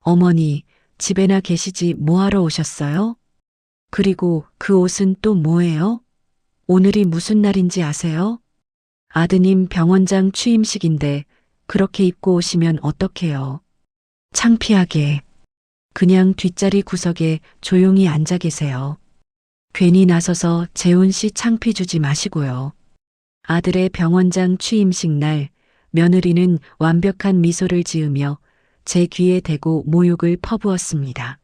어머니, 집에나 계시지 뭐하러 오셨어요? 그리고 그 옷은 또 뭐예요? 오늘이 무슨 날인지 아세요? 아드님 병원장 취임식인데 그렇게 입고 오시면 어떡해요? 창피하게. 그냥 뒷자리 구석에 조용히 앉아 계세요. 괜히 나서서 재훈 씨 창피 주지 마시고요. 아들의 병원장 취임식 날 며느리는 완벽한 미소를 지으며 제 귀에 대고 모욕을 퍼부었습니다.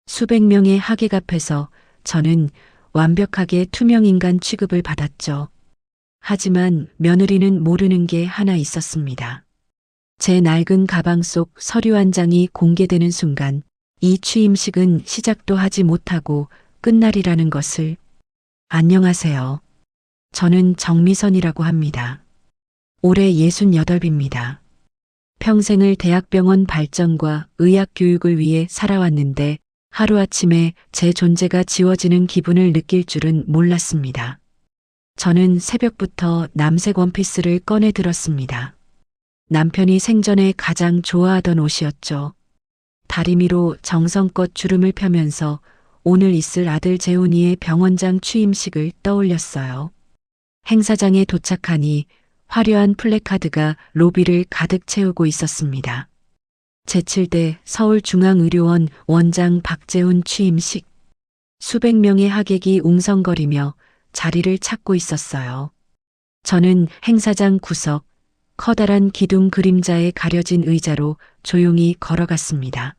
수백 명의 하객 앞에서 저는 완벽하게 투명인간 취급을 받았죠. 하지만 며느리는 모르는 게 하나 있었습니다. 제 낡은 가방 속 서류 한 장이 공개되는 순간 이 취임식은 시작도 하지 못하고 끝날이라는 것을. 안녕하세요. 저는 정미선이라고 합니다. 올해 68입니다. 평생을 대학병원 발전과 의학 교육을 위해 살아왔는데 하루아침에 제 존재가 지워지는 기분을 느낄 줄은 몰랐습니다. 저는 새벽부터 남색 원피스를 꺼내 들었습니다. 남편이 생전에 가장 좋아하던 옷이었죠. 다리미로 정성껏 주름을 펴면서 오늘 있을 아들 재훈이의 병원장 취임식을 떠올렸어요. 행사장에 도착하니 화려한 플래카드가 로비를 가득 채우고 있었습니다. 제7대 서울중앙의료원 원장 박재훈 취임식. 수백 명의 하객이 웅성거리며 자리를 찾고 있었어요. 저는 행사장 구석, 커다란 기둥 그림자에 가려진 의자로 조용히 걸어갔습니다.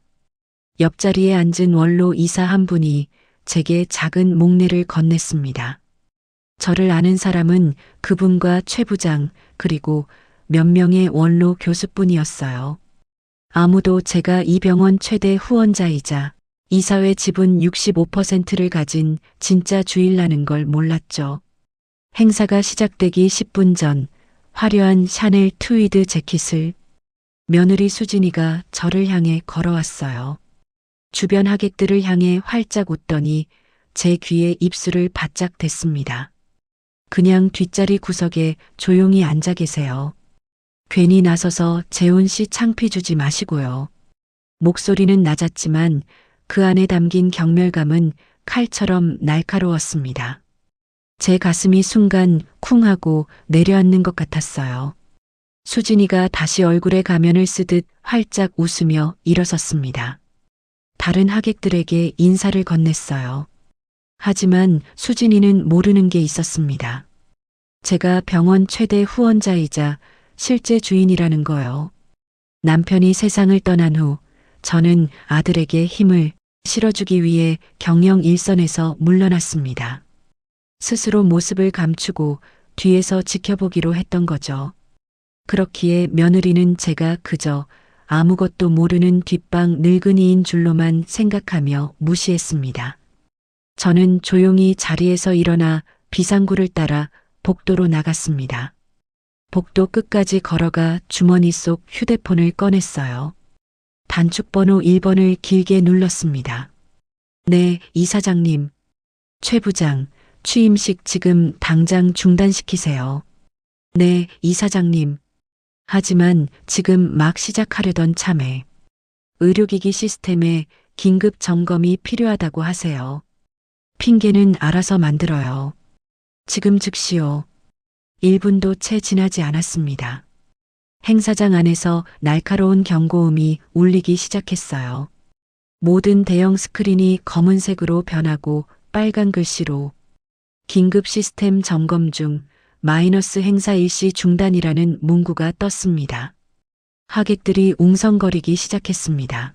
옆자리에 앉은 원로 이사 한 분이 제게 작은 목례를 건넸습니다. 저를 아는 사람은 그분과 최 부장 그리고 몇 명의 원로 교수뿐이었어요. 아무도 제가 이 병원 최대 후원자이자 이사회 지분 65%를 가진 진짜 주일라는 걸 몰랐죠. 행사가 시작되기 10분 전 화려한 샤넬 트위드 재킷을 며느리 수진이가 저를 향해 걸어왔어요. 주변 하객들을 향해 활짝 웃더니 제 귀에 입술을 바짝 댔습니다. 그냥 뒷자리 구석에 조용히 앉아 계세요. 괜히 나서서 재훈 씨 창피 주지 마시고요. 목소리는 낮았지만 그 안에 담긴 경멸감은 칼처럼 날카로웠습니다. 제 가슴이 순간 쿵 하고 내려앉는 것 같았어요. 수진이가 다시 얼굴에 가면을 쓰듯 활짝 웃으며 일어섰습니다. 다른 하객들에게 인사를 건넸어요. 하지만 수진이는 모르는 게 있었습니다. 제가 병원 최대 후원자이자 실제 주인이라는 거요. 남편이 세상을 떠난 후 저는 아들에게 힘을 실어주기 위해 경영 일선에서 물러났습니다. 스스로 모습을 감추고 뒤에서 지켜보기로 했던 거죠. 그렇기에 며느리는 제가 그저 아무것도 모르는 뒷방 늙은이인 줄로만 생각하며 무시했습니다. 저는 조용히 자리에서 일어나 비상구를 따라 복도로 나갔습니다. 복도 끝까지 걸어가 주머니 속 휴대폰을 꺼냈어요. 단축번호 1번을 길게 눌렀습니다. 네, 이사장님. 최 부장, 취임식 지금 당장 중단시키세요. 네, 이사장님. 하지만 지금 막 시작하려던 참에 의료기기 시스템에 긴급 점검이 필요하다고 하세요. 핑계는 알아서 만들어요. 지금 즉시요. 1분도 채 지나지 않았습니다. 행사장 안에서 날카로운 경고음이 울리기 시작했어요. 모든 대형 스크린이 검은색으로 변하고 빨간 글씨로 긴급 시스템 점검 중 마이너스 행사 일시 중단이라는 문구가 떴습니다. 하객들이 웅성거리기 시작했습니다.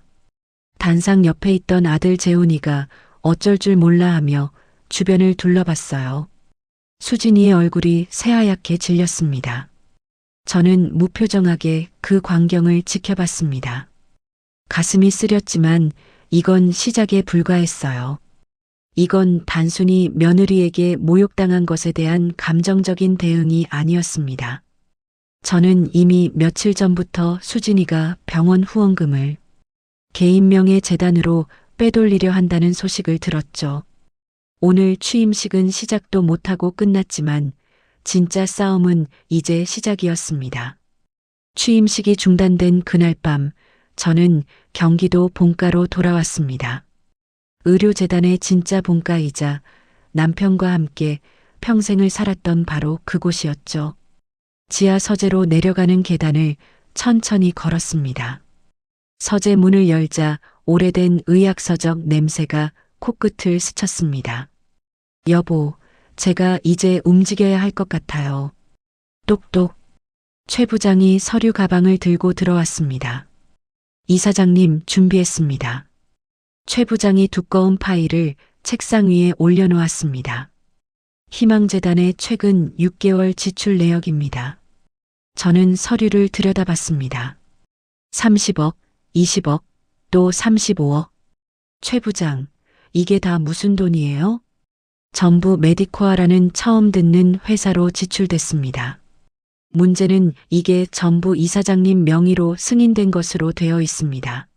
단상 옆에 있던 아들 재훈이가 어쩔 줄 몰라 하며 주변을 둘러봤어요. 수진이의 얼굴이 새하얗게 질렸습니다. 저는 무표정하게 그 광경을 지켜봤습니다. 가슴이 쓰렸지만 이건 시작에 불과했어요. 이건 단순히 며느리에게 모욕당한 것에 대한 감정적인 대응이 아니었습니다. 저는 이미 며칠 전부터 수진이가 병원 후원금을 개인명의 재단으로 빼돌리려 한다는 소식을 들었죠. 오늘 취임식은 시작도 못하고 끝났지만 진짜 싸움은 이제 시작이었습니다. 취임식이 중단된 그날 밤 저는 경기도 본가로 돌아왔습니다. 의료재단의 진짜 본가이자 남편과 함께 평생을 살았던 바로 그곳이었죠. 지하 서재로 내려가는 계단을 천천히 걸었습니다. 서재 문을 열자 오래된 의학서적 냄새가 코끝을 스쳤습니다. 여보, 제가 이제 움직여야 할 것 같아요. 똑똑. 최 부장이 서류 가방을 들고 들어왔습니다. 이사장님 준비했습니다. 최 부장이 두꺼운 파일을 책상 위에 올려놓았습니다. 희망재단의 최근 6개월 지출 내역입니다. 저는 서류를 들여다봤습니다. 30억, 20억, 또 35억. 최 부장, 이게 다 무슨 돈이에요? 전부 메디코아라는 처음 듣는 회사로 지출됐습니다. 문제는 이게 전부 이사장님 명의로 승인된 것으로 되어 있습니다.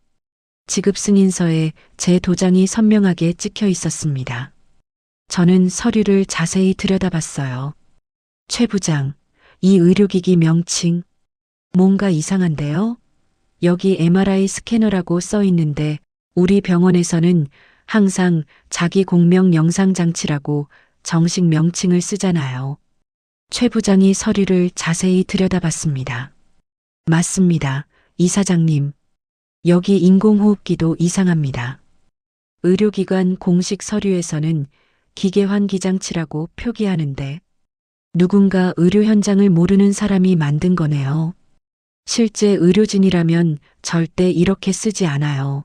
지급 승인서에 제 도장이 선명하게 찍혀 있었습니다. 저는 서류를 자세히 들여다봤어요. 최 부장, 이 의료기기 명칭, 뭔가 이상한데요? 여기 MRI 스캐너라고 써 있는데 우리 병원에서는 항상 자기 공명 영상장치라고 정식 명칭을 쓰잖아요. 최 부장이 서류를 자세히 들여다봤습니다. 맞습니다, 이사장님. 여기 인공호흡기도 이상합니다. 의료기관 공식 서류에서는 기계환기장치라고 표기하는데 누군가 의료 현장을 모르는 사람이 만든 거네요. 실제 의료진이라면 절대 이렇게 쓰지 않아요.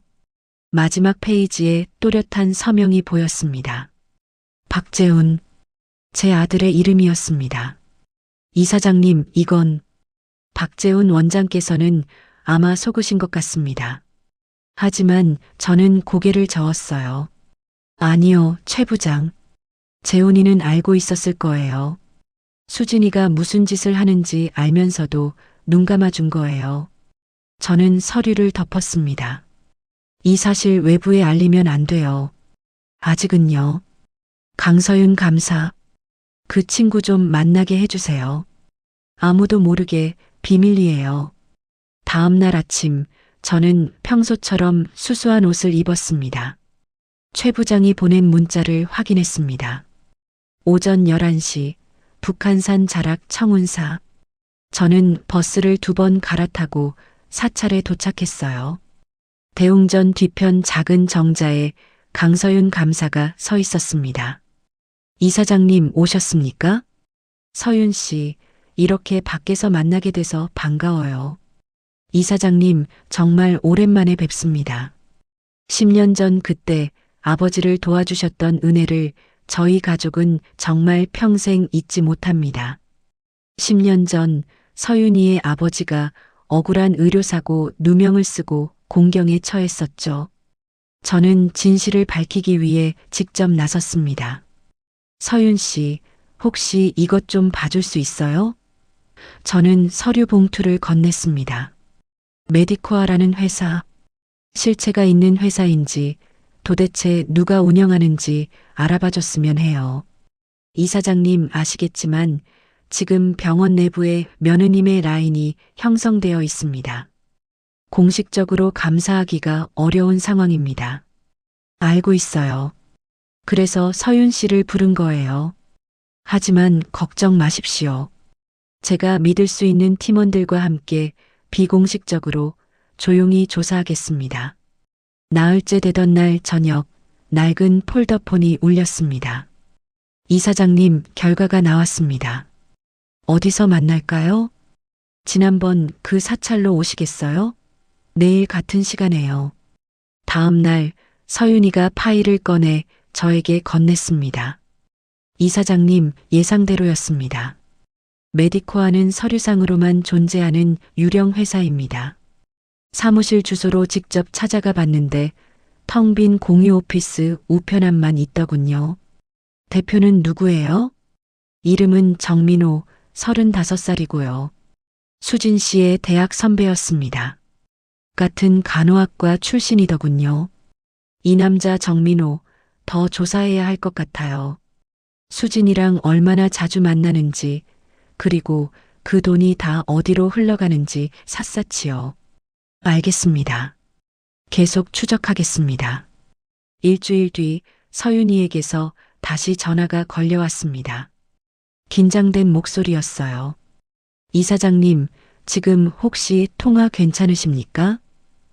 마지막 페이지에 또렷한 서명이 보였습니다. 박재훈, 제 아들의 이름이었습니다. 이사장님, 이건 박재훈 원장께서는 아마 속으신 것 같습니다. 하지만 저는 고개를 저었어요. 아니요, 최 부장. 재훈이는 알고 있었을 거예요. 수진이가 무슨 짓을 하는지 알면서도 눈 감아준 거예요. 저는 서류를 덮었습니다. 이 사실 외부에 알리면 안 돼요. 아직은요. 강서윤 감사. 그 친구 좀 만나게 해주세요. 아무도 모르게 비밀이에요. 다음 날 아침 저는 평소처럼 수수한 옷을 입었습니다. 최 부장이 보낸 문자를 확인했습니다. 오전 11시 북한산 자락 청운사. 저는 버스를 2번 갈아타고 사찰에 도착했어요. 대웅전 뒤편 작은 정자에 강서윤 감사가 서 있었습니다. 이사장님 오셨습니까? 서윤 씨, 이렇게 밖에서 만나게 돼서 반가워요. 이사장님, 정말 오랜만에 뵙습니다. 10년 전 그때 아버지를 도와주셨던 은혜를 저희 가족은 정말 평생 잊지 못합니다. 10년 전 서윤이의 아버지가 억울한 의료사고 누명을 쓰고 공경에 처했었죠. 저는 진실을 밝히기 위해 직접 나섰습니다. 서윤 씨, 혹시 이것 좀 봐줄 수 있어요? 저는 서류 봉투를 건넸습니다. 메디코아라는 회사, 실체가 있는 회사인지 도대체 누가 운영하는지 알아봐줬으면 해요. 이사장님 아시겠지만 지금 병원 내부에 며느님의 라인이 형성되어 있습니다. 공식적으로 감사하기가 어려운 상황입니다. 알고 있어요. 그래서 서윤 씨를 부른 거예요. 하지만 걱정 마십시오. 제가 믿을 수 있는 팀원들과 함께 비공식적으로 조용히 조사하겠습니다. 나흘째 되던 날 저녁, 낡은 폴더폰이 울렸습니다. 이사장님, 결과가 나왔습니다. 어디서 만날까요? 지난번 그 사찰로 오시겠어요? 내일 같은 시간에요. 다음 날 서윤이가 파일을 꺼내 저에게 건넸습니다. 이사장님, 예상대로였습니다. 메디코아는 서류상으로만 존재하는 유령 회사입니다. 사무실 주소로 직접 찾아가 봤는데 텅 빈 공유 오피스 우편함만 있더군요. 대표는 누구예요? 이름은 정민호, 35살이고요. 수진 씨의 대학 선배였습니다. 같은 간호학과 출신이더군요. 이 남자 정민호, 더 조사해야 할 것 같아요. 수진이랑 얼마나 자주 만나는지, 그리고 그 돈이 다 어디로 흘러가는지 샅샅이요. 알겠습니다. 계속 추적하겠습니다. 일주일 뒤 서윤이에게서 다시 전화가 걸려왔습니다. 긴장된 목소리였어요. 이사장님, 지금 혹시 통화 괜찮으십니까?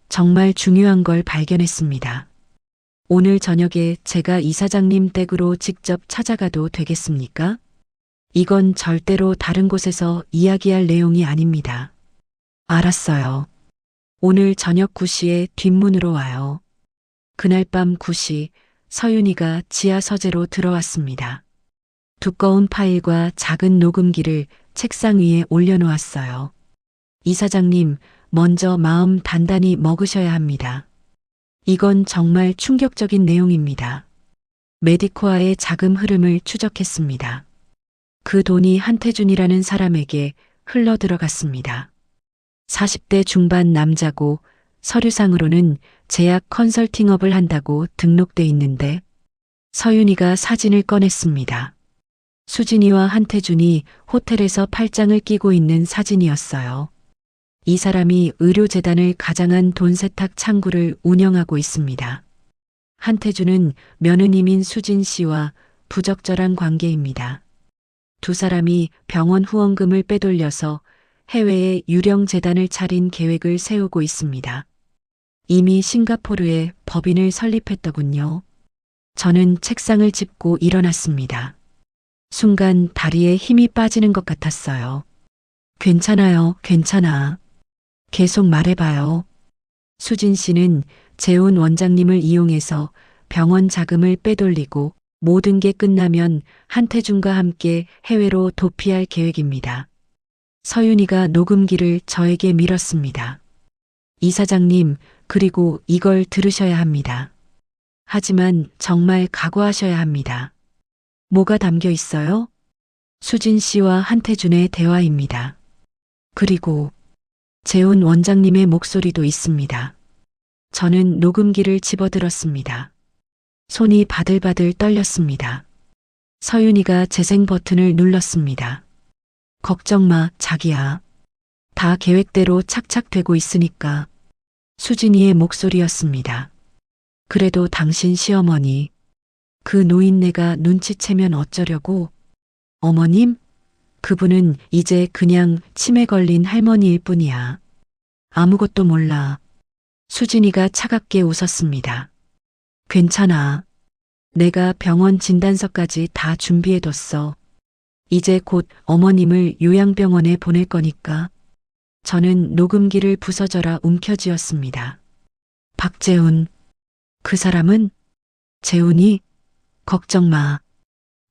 정말 중요한 걸 발견했습니다. 오늘 저녁에 제가 이사장님 댁으로 직접 찾아가도 되겠습니까? 이건 절대로 다른 곳에서 이야기할 내용이 아닙니다. 알았어요. 오늘 저녁 9시에 뒷문으로 와요. 그날 밤 9시 서윤이가 지하 서재로 들어왔습니다. 두꺼운 파일과 작은 녹음기를 책상 위에 올려놓았어요. 이사장님, 먼저 마음 단단히 먹으셔야 합니다. 이건 정말 충격적인 내용입니다. 메디코아의 자금 흐름을 추적했습니다. 그 돈이 한태준이라는 사람에게 흘러 들어갔습니다. 40대 중반 남자고 서류상으로는 제약 컨설팅업을 한다고 등록돼 있는데 서윤이가 사진을 꺼냈습니다. 수진이와 한태준이 호텔에서 팔짱을 끼고 있는 사진이었어요. 이 사람이 의료재단을 가장한 돈 세탁 창구를 운영하고 있습니다. 한태준은 며느님인 수진 씨와 부적절한 관계입니다. 두 사람이 병원 후원금을 빼돌려서 해외에 유령 재단을 차린 계획을 세우고 있습니다. 이미 싱가포르에 법인을 설립했더군요. 저는 책상을 짚고 일어났습니다. 순간 다리에 힘이 빠지는 것 같았어요. 괜찮아요, 괜찮아. 계속 말해봐요. 수진 씨는 재훈 원장님을 이용해서 병원 자금을 빼돌리고 모든 게 끝나면 한태준과 함께 해외로 도피할 계획입니다. 서윤이가 녹음기를 저에게 밀었습니다. 이사장님, 그리고 이걸 들으셔야 합니다. 하지만 정말 각오하셔야 합니다. 뭐가 담겨 있어요? 수진 씨와 한태준의 대화입니다. 그리고 재훈 원장님의 목소리도 있습니다. 저는 녹음기를 집어들었습니다. 손이 바들바들 떨렸습니다. 서윤이가 재생 버튼을 눌렀습니다. 걱정 마, 자기야. 다 계획대로 착착되고 있으니까. 수진이의 목소리였습니다. 그래도 당신 시어머니, 그 노인네가 눈치채면 어쩌려고? 어머님? 그분은 이제 그냥 치매 걸린 할머니일 뿐이야. 아무것도 몰라. 수진이가 차갑게 웃었습니다. 괜찮아. 내가 병원 진단서까지 다 준비해뒀어. 이제 곧 어머님을 요양병원에 보낼 거니까. 저는 녹음기를 부서져라 움켜쥐었습니다. 박재훈. 그 사람은? 재훈이? 걱정 마.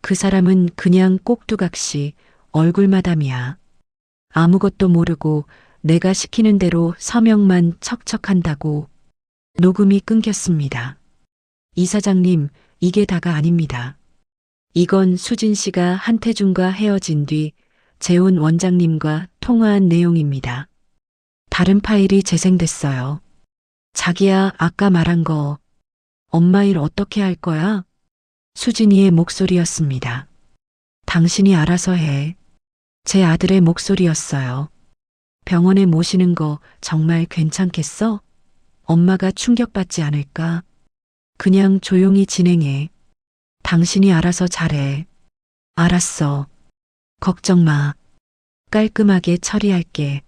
그 사람은 그냥 꼭두각시 얼굴마담이야. 아무것도 모르고 내가 시키는 대로 서명만 척척한다고. 녹음이 끊겼습니다. 이사장님, 이게 다가 아닙니다. 이건 수진 씨가 한태준과 헤어진 뒤 재훈 원장님과 통화한 내용입니다. 다른 파일이 재생됐어요. 자기야, 아까 말한 거. 엄마 일 어떻게 할 거야? 수진이의 목소리였습니다. 당신이 알아서 해. 제 아들의 목소리였어요. 병원에 모시는 거 정말 괜찮겠어? 엄마가 충격받지 않을까? 그냥 조용히 진행해. 당신이 알아서 잘해. 알았어. 걱정 마. 깔끔하게 처리할게.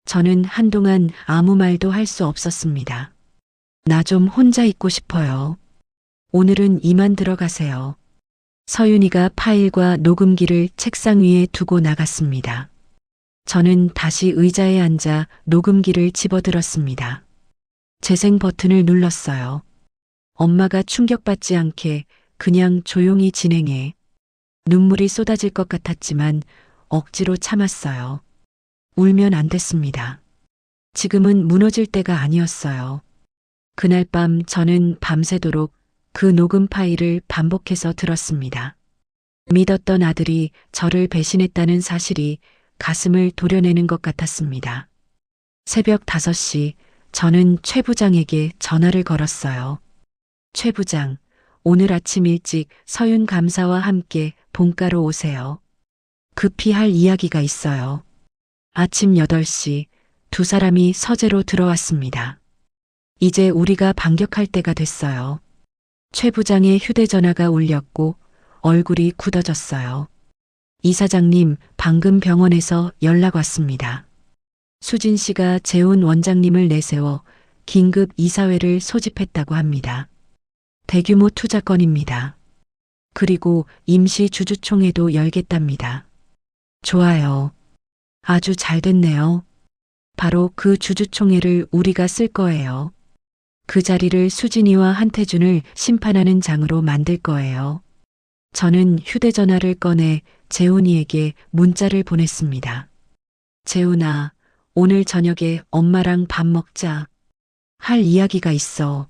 저는 한동안 아무 말도 할 수 없었습니다. 나 좀 혼자 있고 싶어요. 오늘은 이만 들어가세요. 서윤이가 파일과 녹음기를 책상 위에 두고 나갔습니다. 저는 다시 의자에 앉아 녹음기를 집어들었습니다. 재생 버튼을 눌렀어요. 엄마가 충격받지 않게 그냥 조용히 진행해. 눈물이 쏟아질 것 같았지만 억지로 참았어요. 울면 안 됐습니다. 지금은 무너질 때가 아니었어요. 그날 밤 저는 밤새도록 그 녹음 파일을 반복해서 들었습니다. 믿었던 아들이 저를 배신했다는 사실이 가슴을 도려내는 것 같았습니다. 새벽 5시 저는 최 부장에게 전화를 걸었어요. 최 부장, 오늘 아침 일찍 서윤 감사와 함께 본가로 오세요. 급히 할 이야기가 있어요. 아침 8시 두 사람이 서재로 들어왔습니다. 이제 우리가 반격할 때가 됐어요. 최 부장의 휴대전화가 울렸고 얼굴이 굳어졌어요. 이사장님, 방금 병원에서 연락 왔습니다. 수진 씨가 재훈 원장님을 내세워 긴급 이사회를 소집했다고 합니다. 대규모 투자건입니다. 그리고 임시 주주총회도 열겠답니다. 좋아요. 아주 잘 됐네요. 바로 그 주주총회를 우리가 쓸 거예요. 그 자리를 수진이와 한태준을 심판하는 장으로 만들 거예요. 저는 휴대전화를 꺼내 재훈이에게 문자를 보냈습니다. 재훈아, 오늘 저녁에 엄마랑 밥 먹자. 할 이야기가 있어.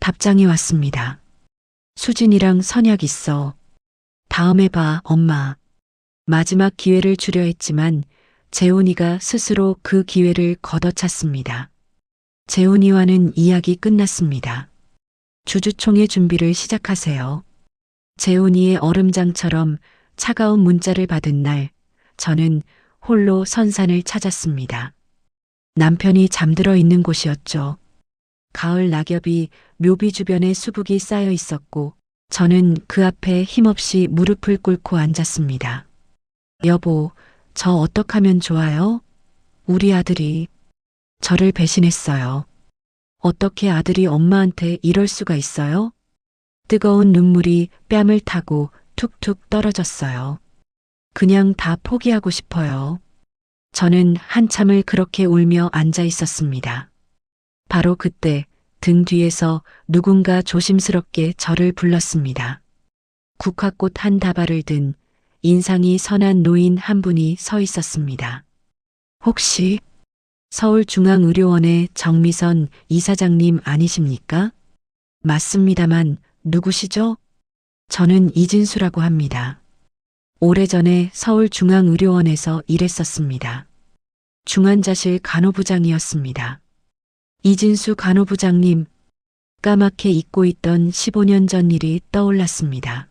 답장이 왔습니다. 수진이랑 선약 있어. 다음에 봐, 엄마. 마지막 기회를 주려 했지만 재훈이가 스스로 그 기회를 걷어찼습니다. 재훈이와는 이야기 끝났습니다. 주주총회 준비를 시작하세요. 재훈이의 얼음장처럼 차가운 문자를 받은 날, 저는 홀로 선산을 찾았습니다. 남편이 잠들어 있는 곳이었죠. 가을 낙엽이 묘비 주변에 수북이 쌓여 있었고, 저는 그 앞에 힘없이 무릎을 꿇고 앉았습니다. 여보, 저 어떡하면 좋아요? 우리 아들이 저를 배신했어요. 어떻게 아들이 엄마한테 이럴 수가 있어요? 뜨거운 눈물이 뺨을 타고 툭툭 떨어졌어요. 그냥 다 포기하고 싶어요. 저는 한참을 그렇게 울며 앉아 있었습니다. 바로 그때 등 뒤에서 누군가 조심스럽게 저를 불렀습니다. 국화꽃 한 다발을 든 인상이 선한 노인 한 분이 서 있었습니다. 혹시 서울중앙의료원의 정미선 이사장님 아니십니까? 맞습니다만 누구시죠? 저는 이진수라고 합니다. 오래전에 서울중앙의료원에서 일했었습니다. 중환자실 간호부장이었습니다. 이진수 간호부장님, 까맣게 잊고 있던 15년 전 일이 떠올랐습니다.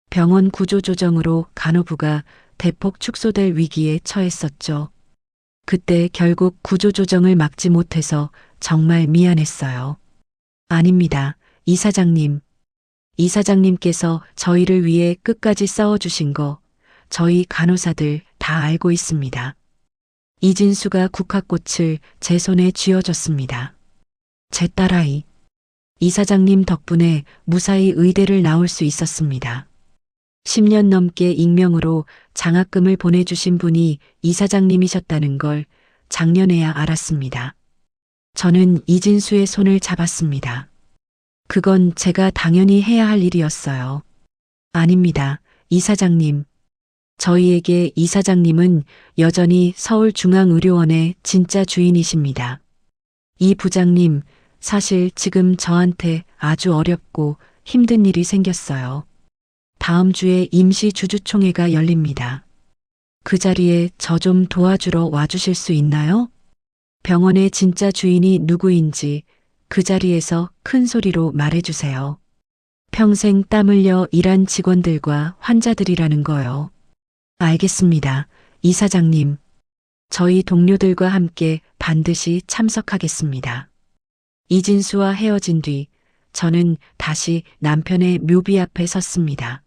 병원 구조조정으로 간호부가 대폭 축소될 위기에 처했었죠. 그때 결국 구조조정을 막지 못해서 정말 미안했어요. 아닙니다, 이사장님. 이사장님께서 저희를 위해 끝까지 싸워주신 거 저희 간호사들 다 알고 있습니다. 이진수가 국화꽃을 제 손에 쥐어줬습니다. 제 딸아이. 이사장님 덕분에 무사히 의대를 나올 수 있었습니다. 10년 넘게 익명으로 장학금을 보내주신 분이 이사장님이셨다는 걸 작년에야 알았습니다. 저는 이진수의 손을 잡았습니다. 그건 제가 당연히 해야 할 일이었어요. 아닙니다, 이사장님. 저희에게 이사장님은 여전히 서울중앙의료원의 진짜 주인이십니다. 이 부장님, 사실 지금 저한테 아주 어렵고 힘든 일이 생겼어요. 다음 주에 임시 주주총회가 열립니다. 그 자리에 저 좀 도와주러 와주실 수 있나요? 병원의 진짜 주인이 누구인지 그 자리에서 큰 소리로 말해주세요. 평생 땀 흘려 일한 직원들과 환자들이라는 거요. 알겠습니다, 이사장님. 저희 동료들과 함께 반드시 참석하겠습니다. 이진수와 헤어진 뒤 저는 다시 남편의 묘비 앞에 섰습니다.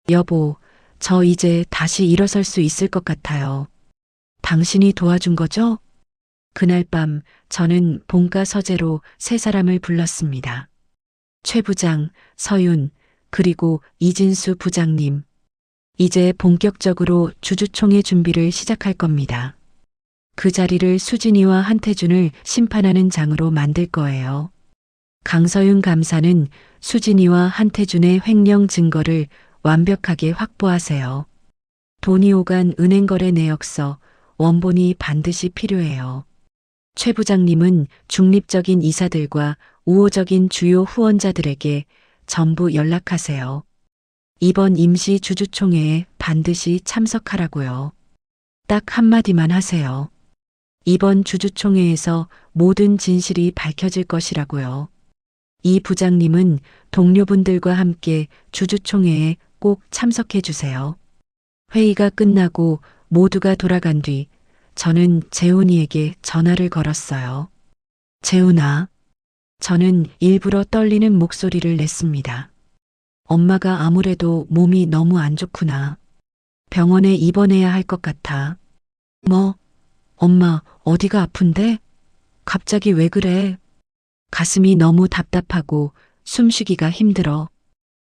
여보, 저 이제 다시 일어설 수 있을 것 같아요. 당신이 도와준 거죠? 그날 밤 저는 본가 서재로 세 사람을 불렀습니다. 최 부장, 서윤, 그리고 이진수 부장님. 이제 본격적으로 주주총회 준비를 시작할 겁니다. 그 자리를 수진이와 한태준을 심판하는 장으로 만들 거예요. 강서윤 감사는 수진이와 한태준의 횡령 증거를 완벽하게 확보하세요. 돈이 오간 은행 거래 내역서, 원본이 반드시 필요해요. 최 부장님은 중립적인 이사들과 우호적인 주요 후원자들에게 전부 연락하세요. 이번 임시 주주총회에 반드시 참석하라고요. 딱 한마디만 하세요. 이번 주주총회에서 모든 진실이 밝혀질 것이라고요. 이 부장님은 동료분들과 함께 주주총회에 꼭 참석해 주세요. 회의가 끝나고 모두가 돌아간 뒤 저는 재훈이에게 전화를 걸었어요. 재훈아. 저는 일부러 떨리는 목소리를 냈습니다. 엄마가 아무래도 몸이 너무 안 좋구나. 병원에 입원해야 할 것 같아. 뭐? 엄마, 어디가 아픈데? 갑자기 왜 그래? 가슴이 너무 답답하고 숨쉬기가 힘들어.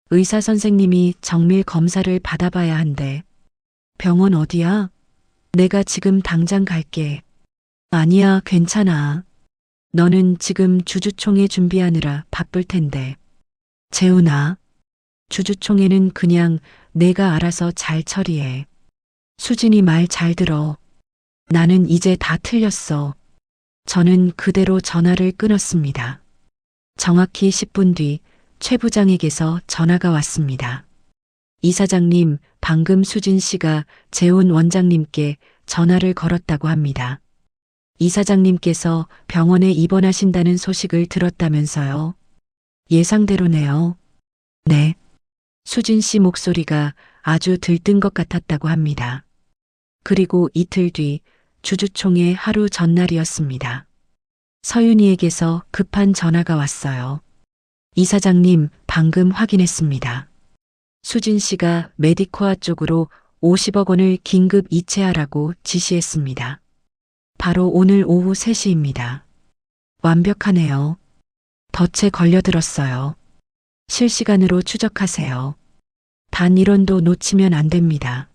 의사 선생님이 정밀 검사를 받아봐야 한대. 병원 어디야? 내가 지금 당장 갈게. 아니야, 괜찮아. 너는 지금 주주총회 준비하느라 바쁠 텐데. 재훈아, 주주총회는 그냥 내가 알아서 잘 처리해. 수진이 말 잘 들어. 나는 이제 다 틀렸어. 저는 그대로 전화를 끊었습니다. 정확히 10분 뒤 최 부장에게서 전화가 왔습니다. 이사장님, 방금 수진 씨가 재훈 원장님께 전화를 걸었다고 합니다. 이사장님께서 병원에 입원하신다는 소식을 들었다면서요. 예상대로네요. 네. 수진 씨 목소리가 아주 들뜬 것 같았다고 합니다. 그리고 이틀 뒤 주주총회 하루 전날이었습니다. 서윤이에게서 급한 전화가 왔어요. 이사장님, 방금 확인했습니다. 수진 씨가 메디코아 쪽으로 50억 원을 긴급 이체하라고 지시했습니다. 바로 오늘 오후 3시입니다. 완벽하네요. 덫에 걸려들었어요. 실시간으로 추적하세요. 단 1원도 놓치면 안 됩니다.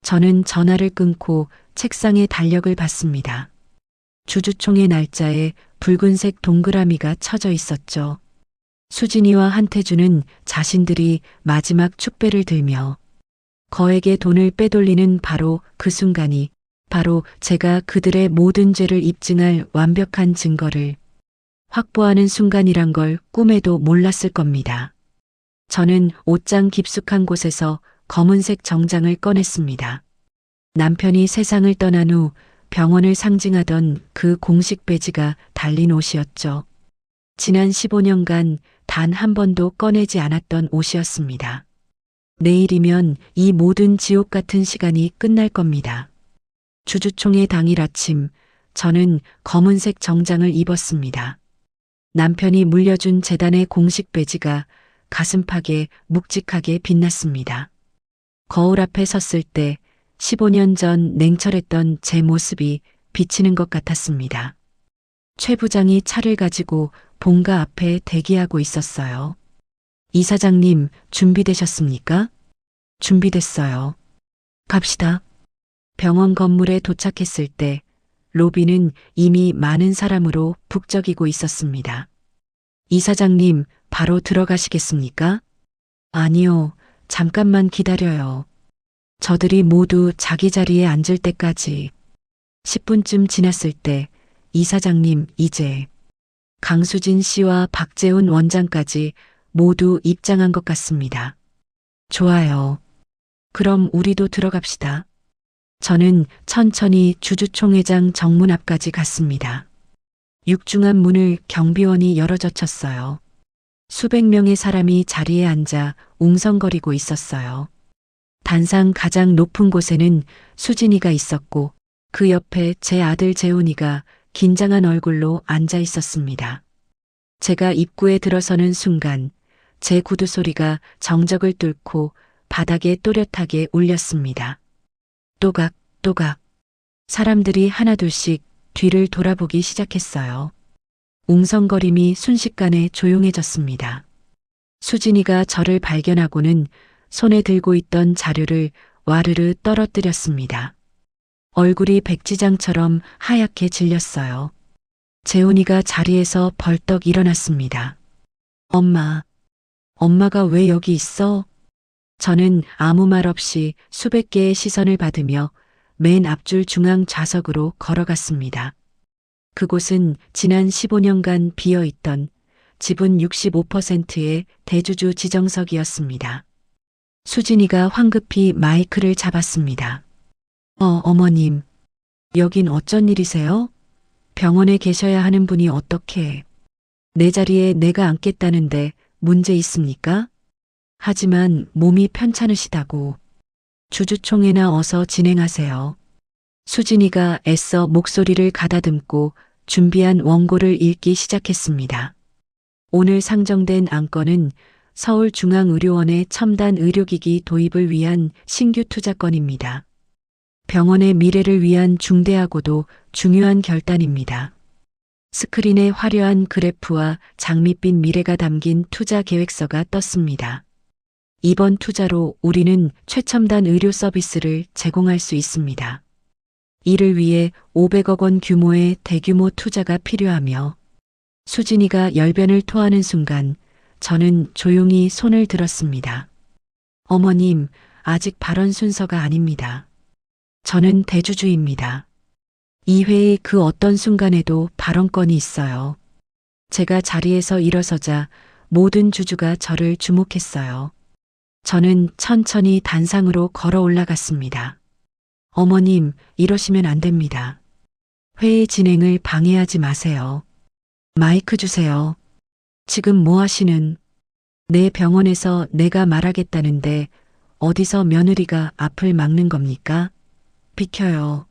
저는 전화를 끊고 책상에 달력을 봤습니다. 주주총회 날짜에 붉은색 동그라미가 쳐져 있었죠. 수진이와 한태주는 자신들이 마지막 축배를 들며 거액의 돈을 빼돌리는 바로 그 순간이 바로 제가 그들의 모든 죄를 입증할 완벽한 증거를 확보하는 순간이란 걸 꿈에도 몰랐을 겁니다. 저는 옷장 깊숙한 곳에서 검은색 정장을 꺼냈습니다. 남편이 세상을 떠난 후 병원을 상징하던 그 공식 배지가 달린 옷이었죠. 지난 15년간 단 한 번도 꺼내지 않았던 옷이었습니다. 내일이면 이 모든 지옥 같은 시간이 끝날 겁니다. 주주총회 당일 아침, 저는 검은색 정장을 입었습니다. 남편이 물려준 재단의 공식 배지가 가슴팍에 묵직하게 빛났습니다. 거울 앞에 섰을 때 15년 전 냉철했던 제 모습이 비치는 것 같았습니다. 최 부장이 차를 가지고 본가 앞에 대기하고 있었어요. 이사장님, 준비되셨습니까? 준비됐어요. 갑시다. 병원 건물에 도착했을 때 로비는 이미 많은 사람으로 북적이고 있었습니다. 이사장님, 바로 들어가시겠습니까? 아니요, 잠깐만 기다려요. 저들이 모두 자기 자리에 앉을 때까지. 10분쯤 지났을 때 이사장님, 이제 강수진 씨와 박재훈 원장까지 모두 입장한 것 같습니다. 좋아요. 그럼 우리도 들어갑시다. 저는 천천히 주주총회장 정문 앞까지 갔습니다. 육중한 문을 경비원이 열어젖혔어요. 수백 명의 사람이 자리에 앉아 웅성거리고 있었어요. 단상 가장 높은 곳에는 수진이가 있었고 그 옆에 제 아들 재훈이가 긴장한 얼굴로 앉아 있었습니다. 제가 입구에 들어서는 순간 제 구두 소리가 정적을 뚫고 바닥에 또렷하게 울렸습니다. 또각, 또각. 사람들이 하나둘씩 뒤를 돌아보기 시작했어요. 웅성거림이 순식간에 조용해졌습니다. 수진이가 저를 발견하고는 손에 들고 있던 자료를 와르르 떨어뜨렸습니다. 얼굴이 백지장처럼 하얗게 질렸어요. 재훈이가 자리에서 벌떡 일어났습니다. 엄마, 엄마가 왜 여기 있어? 저는 아무 말 없이 수백 개의 시선을 받으며 맨 앞줄 중앙 좌석으로 걸어갔습니다. 그곳은 지난 15년간 비어있던 지분 65%의 대주주 지정석이었습니다. 수진이가 황급히 마이크를 잡았습니다. 어머님, 여긴 어쩐 일이세요? 병원에 계셔야 하는 분이 어떻게 내 자리에 내가 앉겠다는데 문제 있습니까? 하지만 몸이 편찮으시다고. 주주총회나 어서 진행하세요. 수진이가 애써 목소리를 가다듬고 준비한 원고를 읽기 시작했습니다. 오늘 상정된 안건은 서울중앙의료원의 첨단 의료기기 도입을 위한 신규 투자건입니다. 병원의 미래를 위한 중대하고도 중요한 결단입니다. 스크린에 화려한 그래프와 장밋빛 미래가 담긴 투자 계획서가 떴습니다. 이번 투자로 우리는 최첨단 의료 서비스를 제공할 수 있습니다. 이를 위해 500억 원 규모의 대규모 투자가 필요하며 수진이가 열변을 토하는 순간 저는 조용히 손을 들었습니다. 어머님, 아직 발언 순서가 아닙니다. 저는 대주주입니다. 이 회의 그 어떤 순간에도 발언권이 있어요. 제가 자리에서 일어서자 모든 주주가 저를 주목했어요. 저는 천천히 단상으로 걸어 올라갔습니다. 어머님, 이러시면 안 됩니다. 회의 진행을 방해하지 마세요. 마이크 주세요. 지금 뭐 하시는? 내 병원에서 내가 말하겠다는데 어디서 며느리가 앞을 막는 겁니까? 비켜요.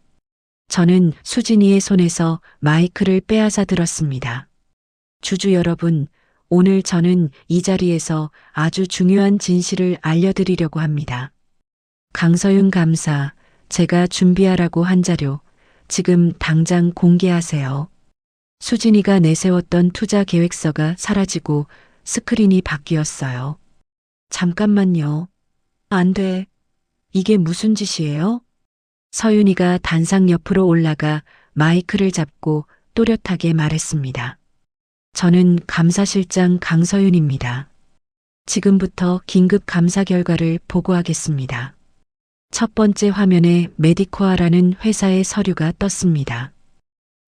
저는 수진이의 손에서 마이크를 빼앗아 들었습니다. 주주 여러분, 오늘 저는 이 자리에서 아주 중요한 진실을 알려드리려고 합니다. 강서윤 감사, 제가 준비하라고 한 자료, 지금 당장 공개하세요. 수진이가 내세웠던 투자 계획서가 사라지고 스크린이 바뀌었어요. 잠깐만요. 안 돼. 이게 무슨 짓이에요? 서윤이가 단상 옆으로 올라가 마이크를 잡고 또렷하게 말했습니다. 저는 감사실장 강서윤입니다. 지금부터 긴급 감사 결과를 보고하겠습니다. 첫 번째 화면에 메디코아라는 회사의 서류가 떴습니다.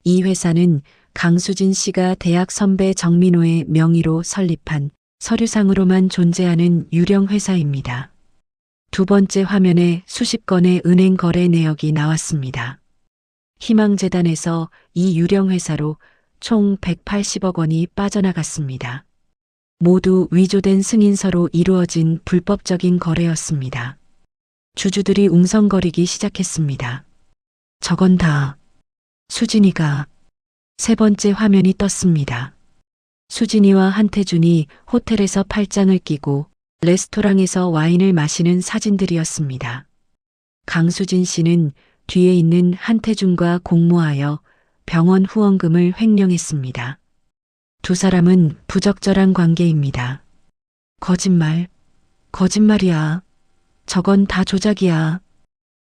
이 회사는 강수진 씨가 대학 선배 정민호의 명의로 설립한 서류상으로만 존재하는 유령 회사입니다. 두 번째 화면에 수십 건의 은행 거래 내역이 나왔습니다. 희망재단에서 이 유령 회사로 총 180억 원이 빠져나갔습니다. 모두 위조된 승인서로 이루어진 불법적인 거래였습니다. 주주들이 웅성거리기 시작했습니다. 저건 다 수진이가. 세 번째 화면이 떴습니다. 수진이와 한태준이 호텔에서 팔짱을 끼고 레스토랑에서 와인을 마시는 사진들이었습니다. 강수진 씨는 뒤에 있는 한태준과 공모하여 병원 후원금을 횡령했습니다. 두 사람은 부적절한 관계입니다. 거짓말, 거짓말이야. 저건 다 조작이야.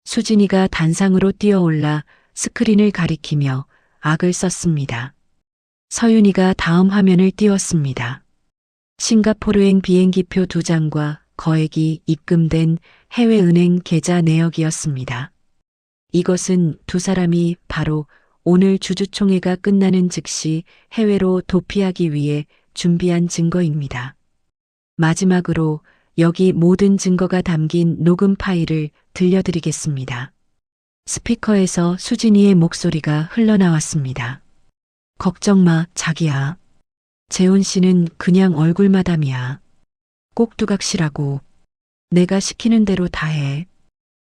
수진이가 단상으로 뛰어올라 스크린을 가리키며 악을 썼습니다. 서윤이가 다음 화면을 띄웠습니다. 싱가포르행 비행기표 2장과 거액이 입금된 해외은행 계좌 내역이었습니다. 이것은 두 사람이 바로 오늘 주주총회가 끝나는 즉시 해외로 도피하기 위해 준비한 증거입니다. 마지막으로 여기 모든 증거가 담긴 녹음 파일을 들려드리겠습니다. 스피커에서 수진이의 목소리가 흘러나왔습니다. 걱정 마, 자기야. 재훈 씨는 그냥 얼굴마담이야. 꼭두각시라고. 내가 시키는 대로 다 해.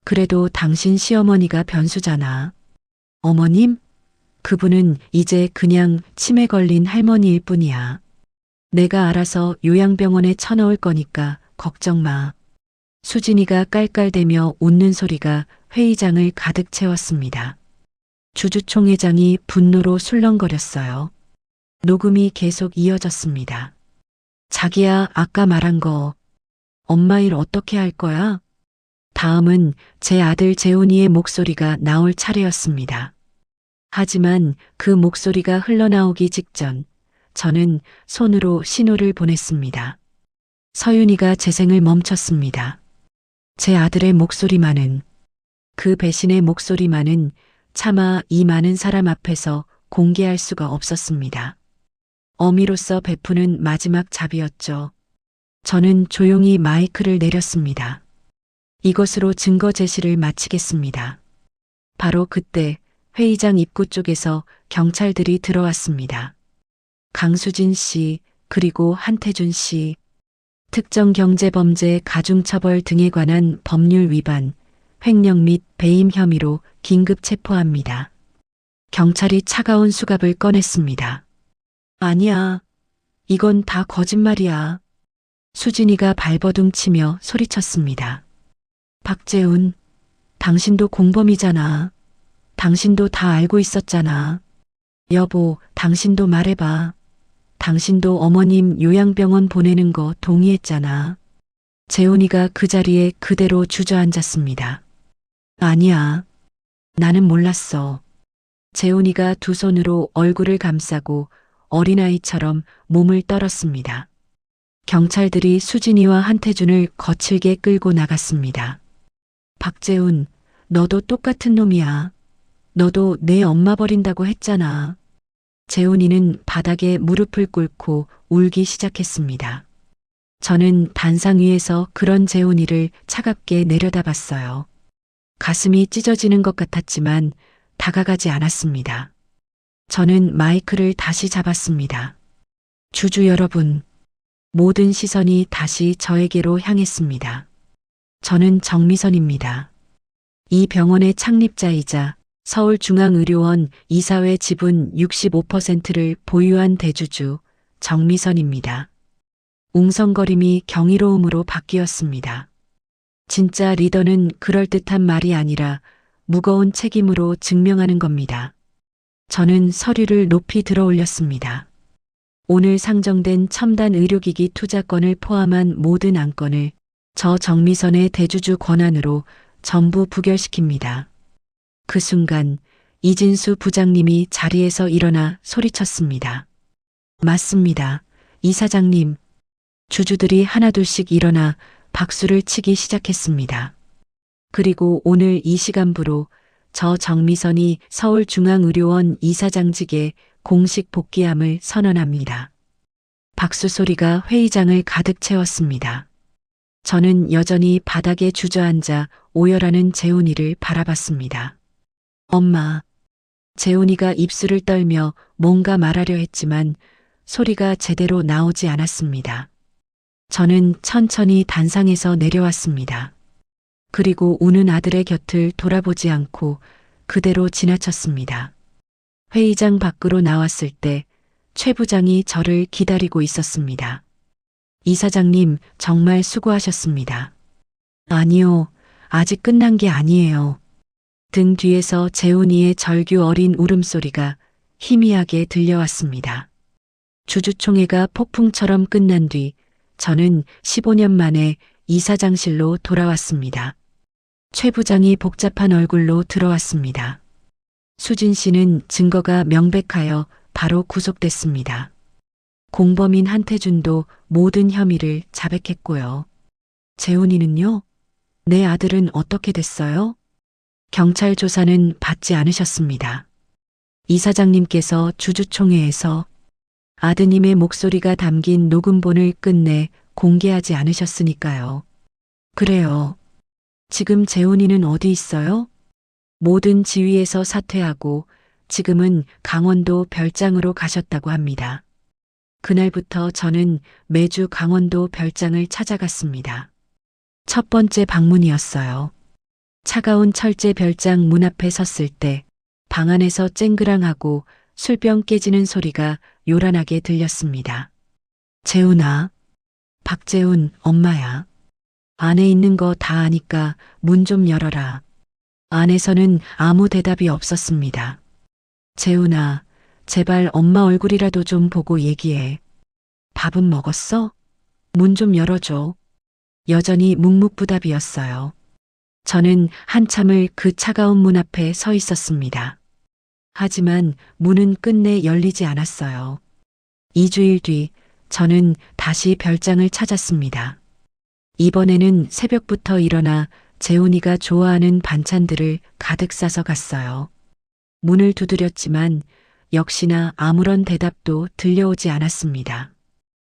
그래도 당신 시어머니가 변수잖아. 어머님? 그분은 이제 그냥 치매 걸린 할머니일 뿐이야. 내가 알아서 요양병원에 쳐넣을 거니까 걱정 마. 수진이가 깔깔대며 웃는 소리가 회의장을 가득 채웠습니다. 주주총회장이 분노로 술렁거렸어요. 녹음이 계속 이어졌습니다. 자기야, 아까 말한 거. 엄마 일 어떻게 할 거야? 다음은 제 아들 재훈이의 목소리가 나올 차례였습니다. 하지만 그 목소리가 흘러나오기 직전 저는 손으로 신호를 보냈습니다. 서윤이가 재생을 멈췄습니다. 제 아들의 목소리만은, 그 배신의 목소리만은 차마 이 많은 사람 앞에서 공개할 수가 없었습니다. 어미로서 베푸는 마지막 잡이었죠. 저는 조용히 마이크를 내렸습니다. 이것으로 증거 제시를 마치겠습니다. 바로 그때 회의장 입구 쪽에서 경찰들이 들어왔습니다. 강수진 씨, 그리고 한태준 씨, 특정 경제범죄 가중처벌 등에 관한 법률 위반, 횡령 및 배임 혐의로 긴급 체포합니다. 경찰이 차가운 수갑을 꺼냈습니다. 아니야. 이건 다 거짓말이야. 수진이가 발버둥 치며 소리쳤습니다. 박재훈, 당신도 공범이잖아. 당신도 다 알고 있었잖아. 여보, 당신도 말해봐. 당신도 어머님 요양병원 보내는 거 동의했잖아. 재훈이가 그 자리에 그대로 주저앉았습니다. 아니야. 나는 몰랐어. 재훈이가 두 손으로 얼굴을 감싸고 어린아이처럼 몸을 떨었습니다. 경찰들이 수진이와 한태준을 거칠게 끌고 나갔습니다. 박재훈, 너도 똑같은 놈이야. 너도 내 엄마 버린다고 했잖아. 재훈이는 바닥에 무릎을 꿇고 울기 시작했습니다. 저는 단상 위에서 그런 재훈이를 차갑게 내려다봤어요. 가슴이 찢어지는 것 같았지만 다가가지 않았습니다. 저는 마이크를 다시 잡았습니다. 주주 여러분, 모든 시선이 다시 저에게로 향했습니다. 저는 정미선입니다. 이 병원의 창립자이자 서울중앙의료원 이사회 지분 65%를 보유한 대주주 정미선입니다. 웅성거림이 경이로움으로 바뀌었습니다. 진짜 리더는 그럴듯한 말이 아니라 무거운 책임으로 증명하는 겁니다. 저는 서류를 높이 들어 올렸습니다. 오늘 상정된 첨단 의료기기 투자권을 포함한 모든 안건을 저 정미선의 대주주 권한으로 전부 부결시킵니다. 그 순간 이진수 부장님이 자리에서 일어나 소리쳤습니다. 맞습니다. 이사장님. 주주들이 하나둘씩 일어나 박수를 치기 시작했습니다. 그리고 오늘 이 시간부로 저 정미선이 서울중앙의료원 이사장직에 공식 복귀함을 선언합니다. 박수 소리가 회의장을 가득 채웠습니다. 저는 여전히 바닥에 주저앉아 오열하는 재훈이를 바라봤습니다. 엄마. 재훈이가 입술을 떨며 뭔가 말하려 했지만 소리가 제대로 나오지 않았습니다. 저는 천천히 단상에서 내려왔습니다. 그리고 우는 아들의 곁을 돌아보지 않고 그대로 지나쳤습니다. 회의장 밖으로 나왔을 때 최 부장이 저를 기다리고 있었습니다. 이사장님, 정말 수고하셨습니다. 아니요, 아직 끝난 게 아니에요. 등 뒤에서 재훈이의 절규 어린 울음소리가 희미하게 들려왔습니다. 주주총회가 폭풍처럼 끝난 뒤 저는 15년 만에 이사장실로 돌아왔습니다. 최 부장이 복잡한 얼굴로 들어왔습니다. 수진 씨는 증거가 명백하여 바로 구속됐습니다. 공범인 한태준도 모든 혐의를 자백했고요. 재훈이는요? 내 아들은 어떻게 됐어요? 경찰 조사는 받지 않으셨습니다. 이사장님께서 주주총회에서 아드님의 목소리가 담긴 녹음본을 끝내 공개하지 않으셨으니까요. 그래요. 지금 재훈이는 어디 있어요? 모든 지위에서 사퇴하고 지금은 강원도 별장으로 가셨다고 합니다. 그날부터 저는 매주 강원도 별장을 찾아갔습니다. 첫 번째 방문이었어요. 차가운 철제 별장 문 앞에 섰을 때 방 안에서 쨍그랑하고 술병 깨지는 소리가 요란하게 들렸습니다. 재훈아. 박재훈, 엄마야. 안에 있는 거 다 아니까 문 좀 열어라. 안에서는 아무 대답이 없었습니다. 재훈아, 제발 엄마 얼굴이라도 좀 보고 얘기해. 밥은 먹었어? 문 좀 열어줘. 여전히 묵묵부답이었어요. 저는 한참을 그 차가운 문 앞에 서 있었습니다. 하지만 문은 끝내 열리지 않았어요. 2주일 뒤 저는 다시 별장을 찾았습니다. 이번에는 새벽부터 일어나 재훈이가 좋아하는 반찬들을 가득 싸서 갔어요. 문을 두드렸지만 역시나 아무런 대답도 들려오지 않았습니다.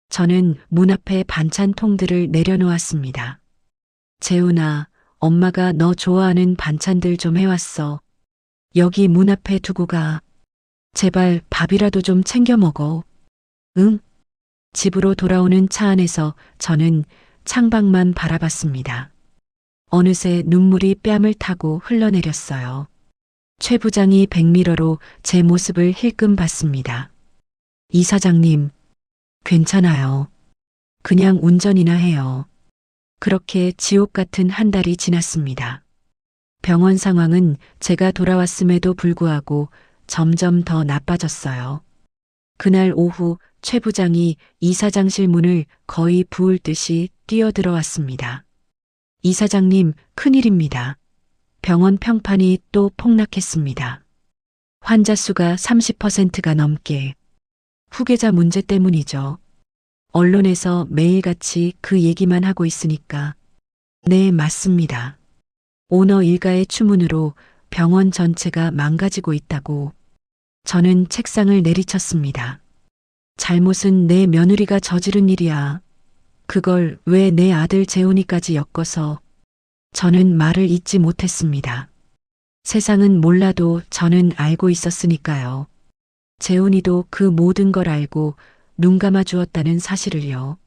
저는 문 앞에 반찬통들을 내려놓았습니다. 재훈아, 엄마가 너 좋아하는 반찬들 좀 해왔어. 여기 문 앞에 두고 가. 제발 밥이라도 좀 챙겨 먹어. 응? 집으로 돌아오는 차 안에서 저는 창밖만 바라봤습니다. 어느새 눈물이 뺨을 타고 흘러내렸어요. 최 부장이 백미러로 제 모습을 힐끔 봤습니다. 이사장님, 괜찮아요. 그냥 운전이나 해요. 그렇게 지옥 같은 한 달이 지났습니다. 병원 상황은 제가 돌아왔음에도 불구하고 점점 더 나빠졌어요. 그날 오후 최 부장이 이사장실 문을 거의 부을 듯이 뛰어들어왔습니다. 이사장님, 큰일입니다. 병원 평판이 또 폭락했습니다. 환자 수가 30%가 넘게. 후계자 문제 때문이죠. 언론에서 매일같이 그 얘기만 하고 있으니까. 네, 맞습니다. 오너 일가의 추문으로 병원 전체가 망가지고 있다고. 저는 책상을 내리쳤습니다. 잘못은 내 며느리가 저지른 일이야. 그걸 왜 내 아들 재훈이까지 엮어서. 저는 말을 잇지 못했습니다. 세상은 몰라도 저는 알고 있었으니까요. 재훈이도 그 모든 걸 알고 눈 감아 주었다는 사실을요.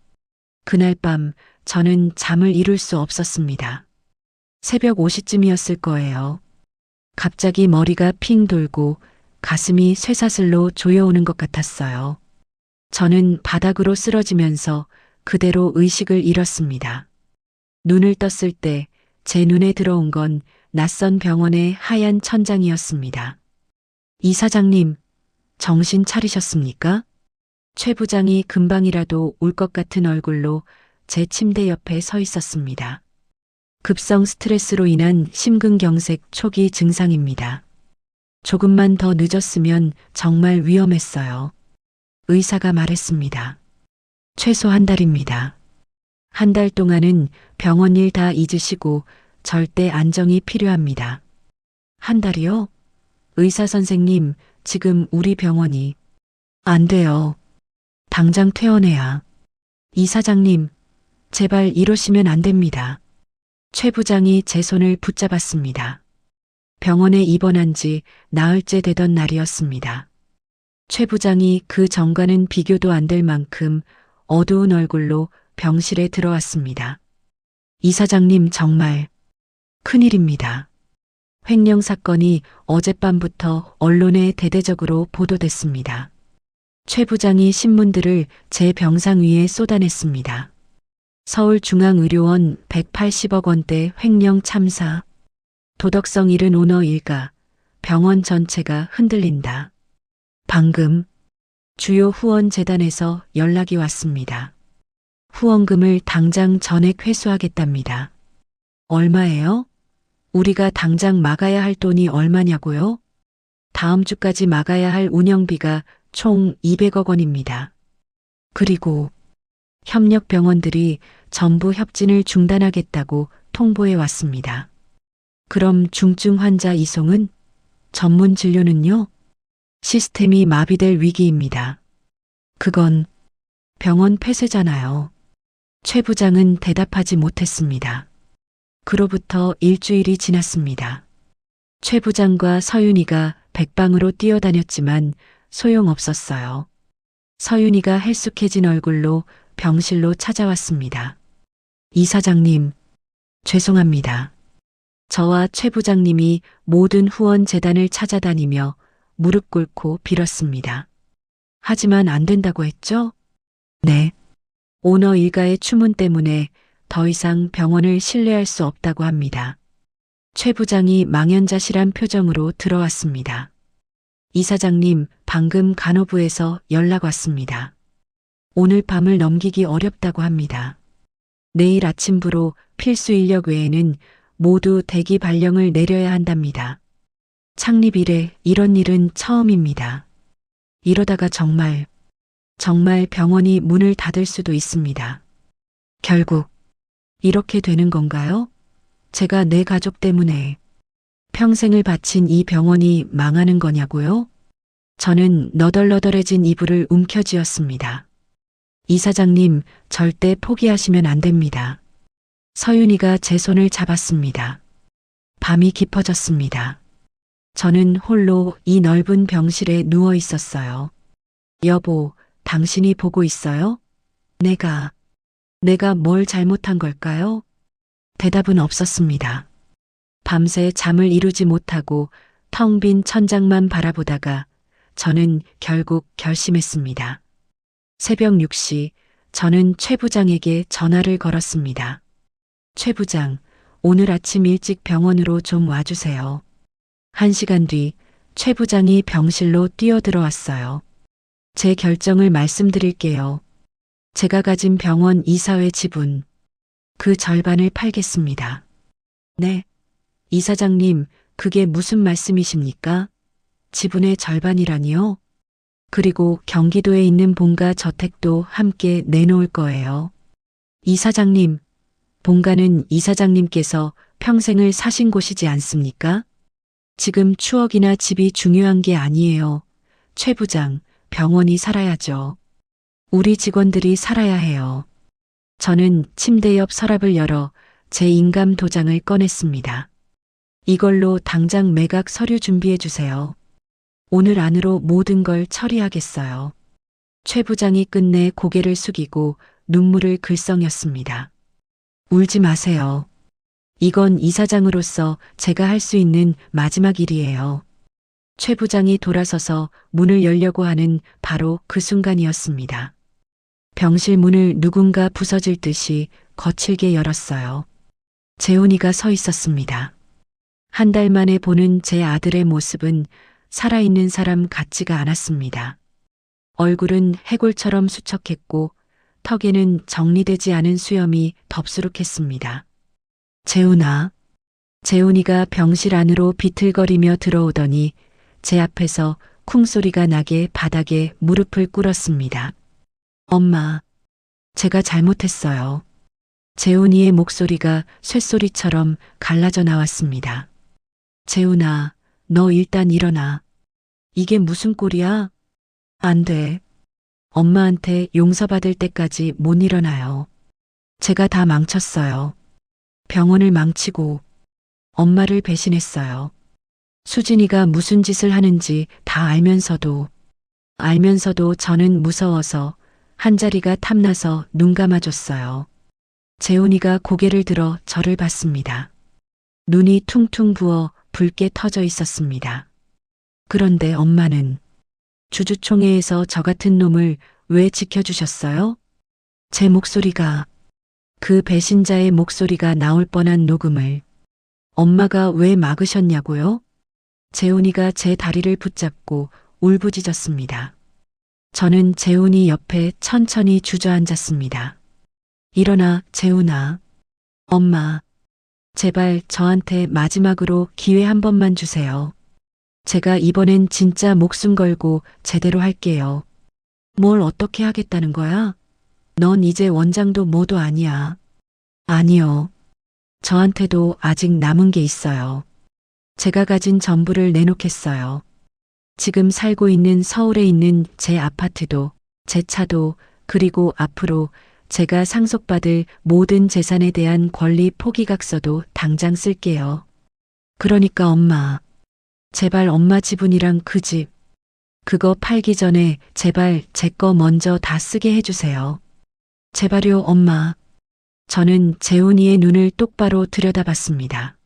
그날 밤 저는 잠을 이룰 수 없었습니다. 새벽 5시쯤이었을 거예요. 갑자기 머리가 핑 돌고 가슴이 쇠사슬로 조여오는 것 같았어요. 저는 바닥으로 쓰러지면서 그대로 의식을 잃었습니다. 눈을 떴을 때 제 눈에 들어온 건 낯선 병원의 하얀 천장이었습니다. 이사장님, 정신 차리셨습니까? 최 부장이 금방이라도 울 것 같은 얼굴로 제 침대 옆에 서 있었습니다. 급성 스트레스로 인한 심근경색 초기 증상입니다. 조금만 더 늦었으면 정말 위험했어요. 의사가 말했습니다. 최소 한 달입니다. 한 달 동안은 병원 일 다 잊으시고 절대 안정이 필요합니다. 한 달이요? 의사 선생님, 지금 우리 병원이 안 돼요. 당장 퇴원해야. 이사장님, 제발 이러시면 안 됩니다. 최 부장이 제 손을 붙잡았습니다. 병원에 입원한 지 나흘째 되던 날이었습니다. 최 부장이 그 전과는 비교도 안 될 만큼 어두운 얼굴로 병실에 들어왔습니다. 이사장님, 정말 큰일입니다. 횡령 사건이 어젯밤부터 언론에 대대적으로 보도됐습니다. 최 부장이 신문들을 제 병상 위에 쏟아냈습니다. 서울중앙의료원 180억 원대 횡령 참사, 도덕성 잃은 오너 일가, 병원 전체가 흔들린다. 방금 주요 후원재단에서 연락이 왔습니다. 후원금을 당장 전액 회수하겠답니다. 얼마예요? 우리가 당장 막아야 할 돈이 얼마냐고요? 다음 주까지 막아야 할 운영비가 총 200억 원입니다. 그리고 협력 병원들이 전부 협진을 중단하겠다고 통보해 왔습니다. 그럼 중증 환자 이송은? 전문 진료는요? 시스템이 마비될 위기입니다. 그건 병원 폐쇄잖아요. 최 부장은 대답하지 못했습니다. 그로부터 일주일이 지났습니다. 최 부장과 서윤이가 백방으로 뛰어다녔지만 소용없었어요. 서윤이가 헬쑥해진 얼굴로 병실로 찾아왔습니다. 이사장님, 죄송합니다. 저와 최 부장님이 모든 후원 재단을 찾아다니며 무릎 꿇고 빌었습니다. 하지만 안 된다고 했죠? 네. 오너 일가의 추문 때문에 더 이상 병원을 신뢰할 수 없다고 합니다. 최 부장이 망연자실한 표정으로 들어왔습니다. 이사장님, 방금 간호부에서 연락 왔습니다. 오늘 밤을 넘기기 어렵다고 합니다. 내일 아침부로 필수 인력 외에는 모두 대기 발령을 내려야 한답니다. 창립 이래 이런 일은 처음입니다. 이러다가 정말 병원이 문을 닫을 수도 있습니다. 결국 이렇게 되는 건가요? 제가 내 가족 때문에 평생을 바친 이 병원이 망하는 거냐고요? 저는 너덜너덜해진 이불을 움켜쥐었습니다. 이사장님, 절대 포기하시면 안 됩니다. 서윤이가 제 손을 잡았습니다. 밤이 깊어졌습니다. 저는 홀로 이 넓은 병실에 누워 있었어요. 여보, 당신이 보고 있어요? 내가 뭘 잘못한 걸까요? 대답은 없었습니다. 밤새 잠을 이루지 못하고 텅 빈 천장만 바라보다가 저는 결국 결심했습니다. 새벽 6시 저는 최 부장에게 전화를 걸었습니다. 최 부장, 오늘 아침 일찍 병원으로 좀 와주세요. 1시간 뒤 최 부장이 병실로 뛰어들어왔어요. 제 결정을 말씀드릴게요. 제가 가진 병원 이사회 지분, 그 절반을 팔겠습니다. 네. 이사장님, 그게 무슨 말씀이십니까? 지분의 절반이라니요? 그리고 경기도에 있는 본가 저택도 함께 내놓을 거예요. 이사장님, 본가는 이사장님께서 평생을 사신 곳이지 않습니까? 지금 추억이나 집이 중요한 게 아니에요. 최 부장, 병원이 살아야죠. 우리 직원들이 살아야 해요. 저는 침대 옆 서랍을 열어 제 인감 도장을 꺼냈습니다. 이걸로 당장 매각 서류 준비해 주세요. 오늘 안으로 모든 걸 처리하겠어요. 최 부장이 끝내 고개를 숙이고 눈물을 글썽였습니다. 울지 마세요. 이건 이사장으로서 제가 할 수 있는 마지막 일이에요. 최 부장이 돌아서서 문을 열려고 하는 바로 그 순간이었습니다. 병실 문을 누군가 부서질 듯이 거칠게 열었어요. 재훈이가 서 있었습니다. 한 달 만에 보는 제 아들의 모습은 살아있는 사람 같지가 않았습니다. 얼굴은 해골처럼 수척했고 턱에는 정리되지 않은 수염이 덥수룩했습니다. 재훈아. 재훈이가 병실 안으로 비틀거리며 들어오더니 제 앞에서 쿵소리가 나게 바닥에 무릎을 꿇었습니다. 엄마, 제가 잘못했어요. 재훈이의 목소리가 쇳소리처럼 갈라져 나왔습니다. 재훈아, 너 일단 일어나. 이게 무슨 꼴이야? 안 돼. 엄마한테 용서받을 때까지 못 일어나요. 제가 다 망쳤어요. 병원을 망치고 엄마를 배신했어요. 수진이가 무슨 짓을 하는지 다 알면서도 저는 무서워서 한자리가 탐나서 눈 감아줬어요. 재훈이가 고개를 들어 저를 봤습니다. 눈이 퉁퉁 부어 붉게 터져 있었습니다. 그런데 엄마는 주주총회에서 저 같은 놈을 왜 지켜주셨어요? 제 목소리가, 그 배신자의 목소리가 나올 뻔한 녹음을 엄마가 왜 막으셨냐고요? 재훈이가 제 다리를 붙잡고 울부짖었습니다. 저는 재훈이 옆에 천천히 주저앉았습니다. 일어나, 재훈아. 엄마, 제발 저한테 마지막으로 기회 한 번만 주세요. 제가 이번엔 진짜 목숨 걸고 제대로 할게요. 뭘 어떻게 하겠다는 거야? 넌 이제 원장도 뭐도 아니야. 아니요. 저한테도 아직 남은 게 있어요. 제가 가진 전부를 내놓겠어요. 지금 살고 있는 서울에 있는 제 아파트도, 제 차도, 그리고 앞으로 제가 상속받을 모든 재산에 대한 권리 포기각서도 당장 쓸게요. 그러니까 엄마, 제발 엄마 지분이랑 그 집, 그거 팔기 전에 제발 제 거 먼저 다 쓰게 해주세요. 제발요, 엄마. 저는 재훈이의 눈을 똑바로 들여다봤습니다.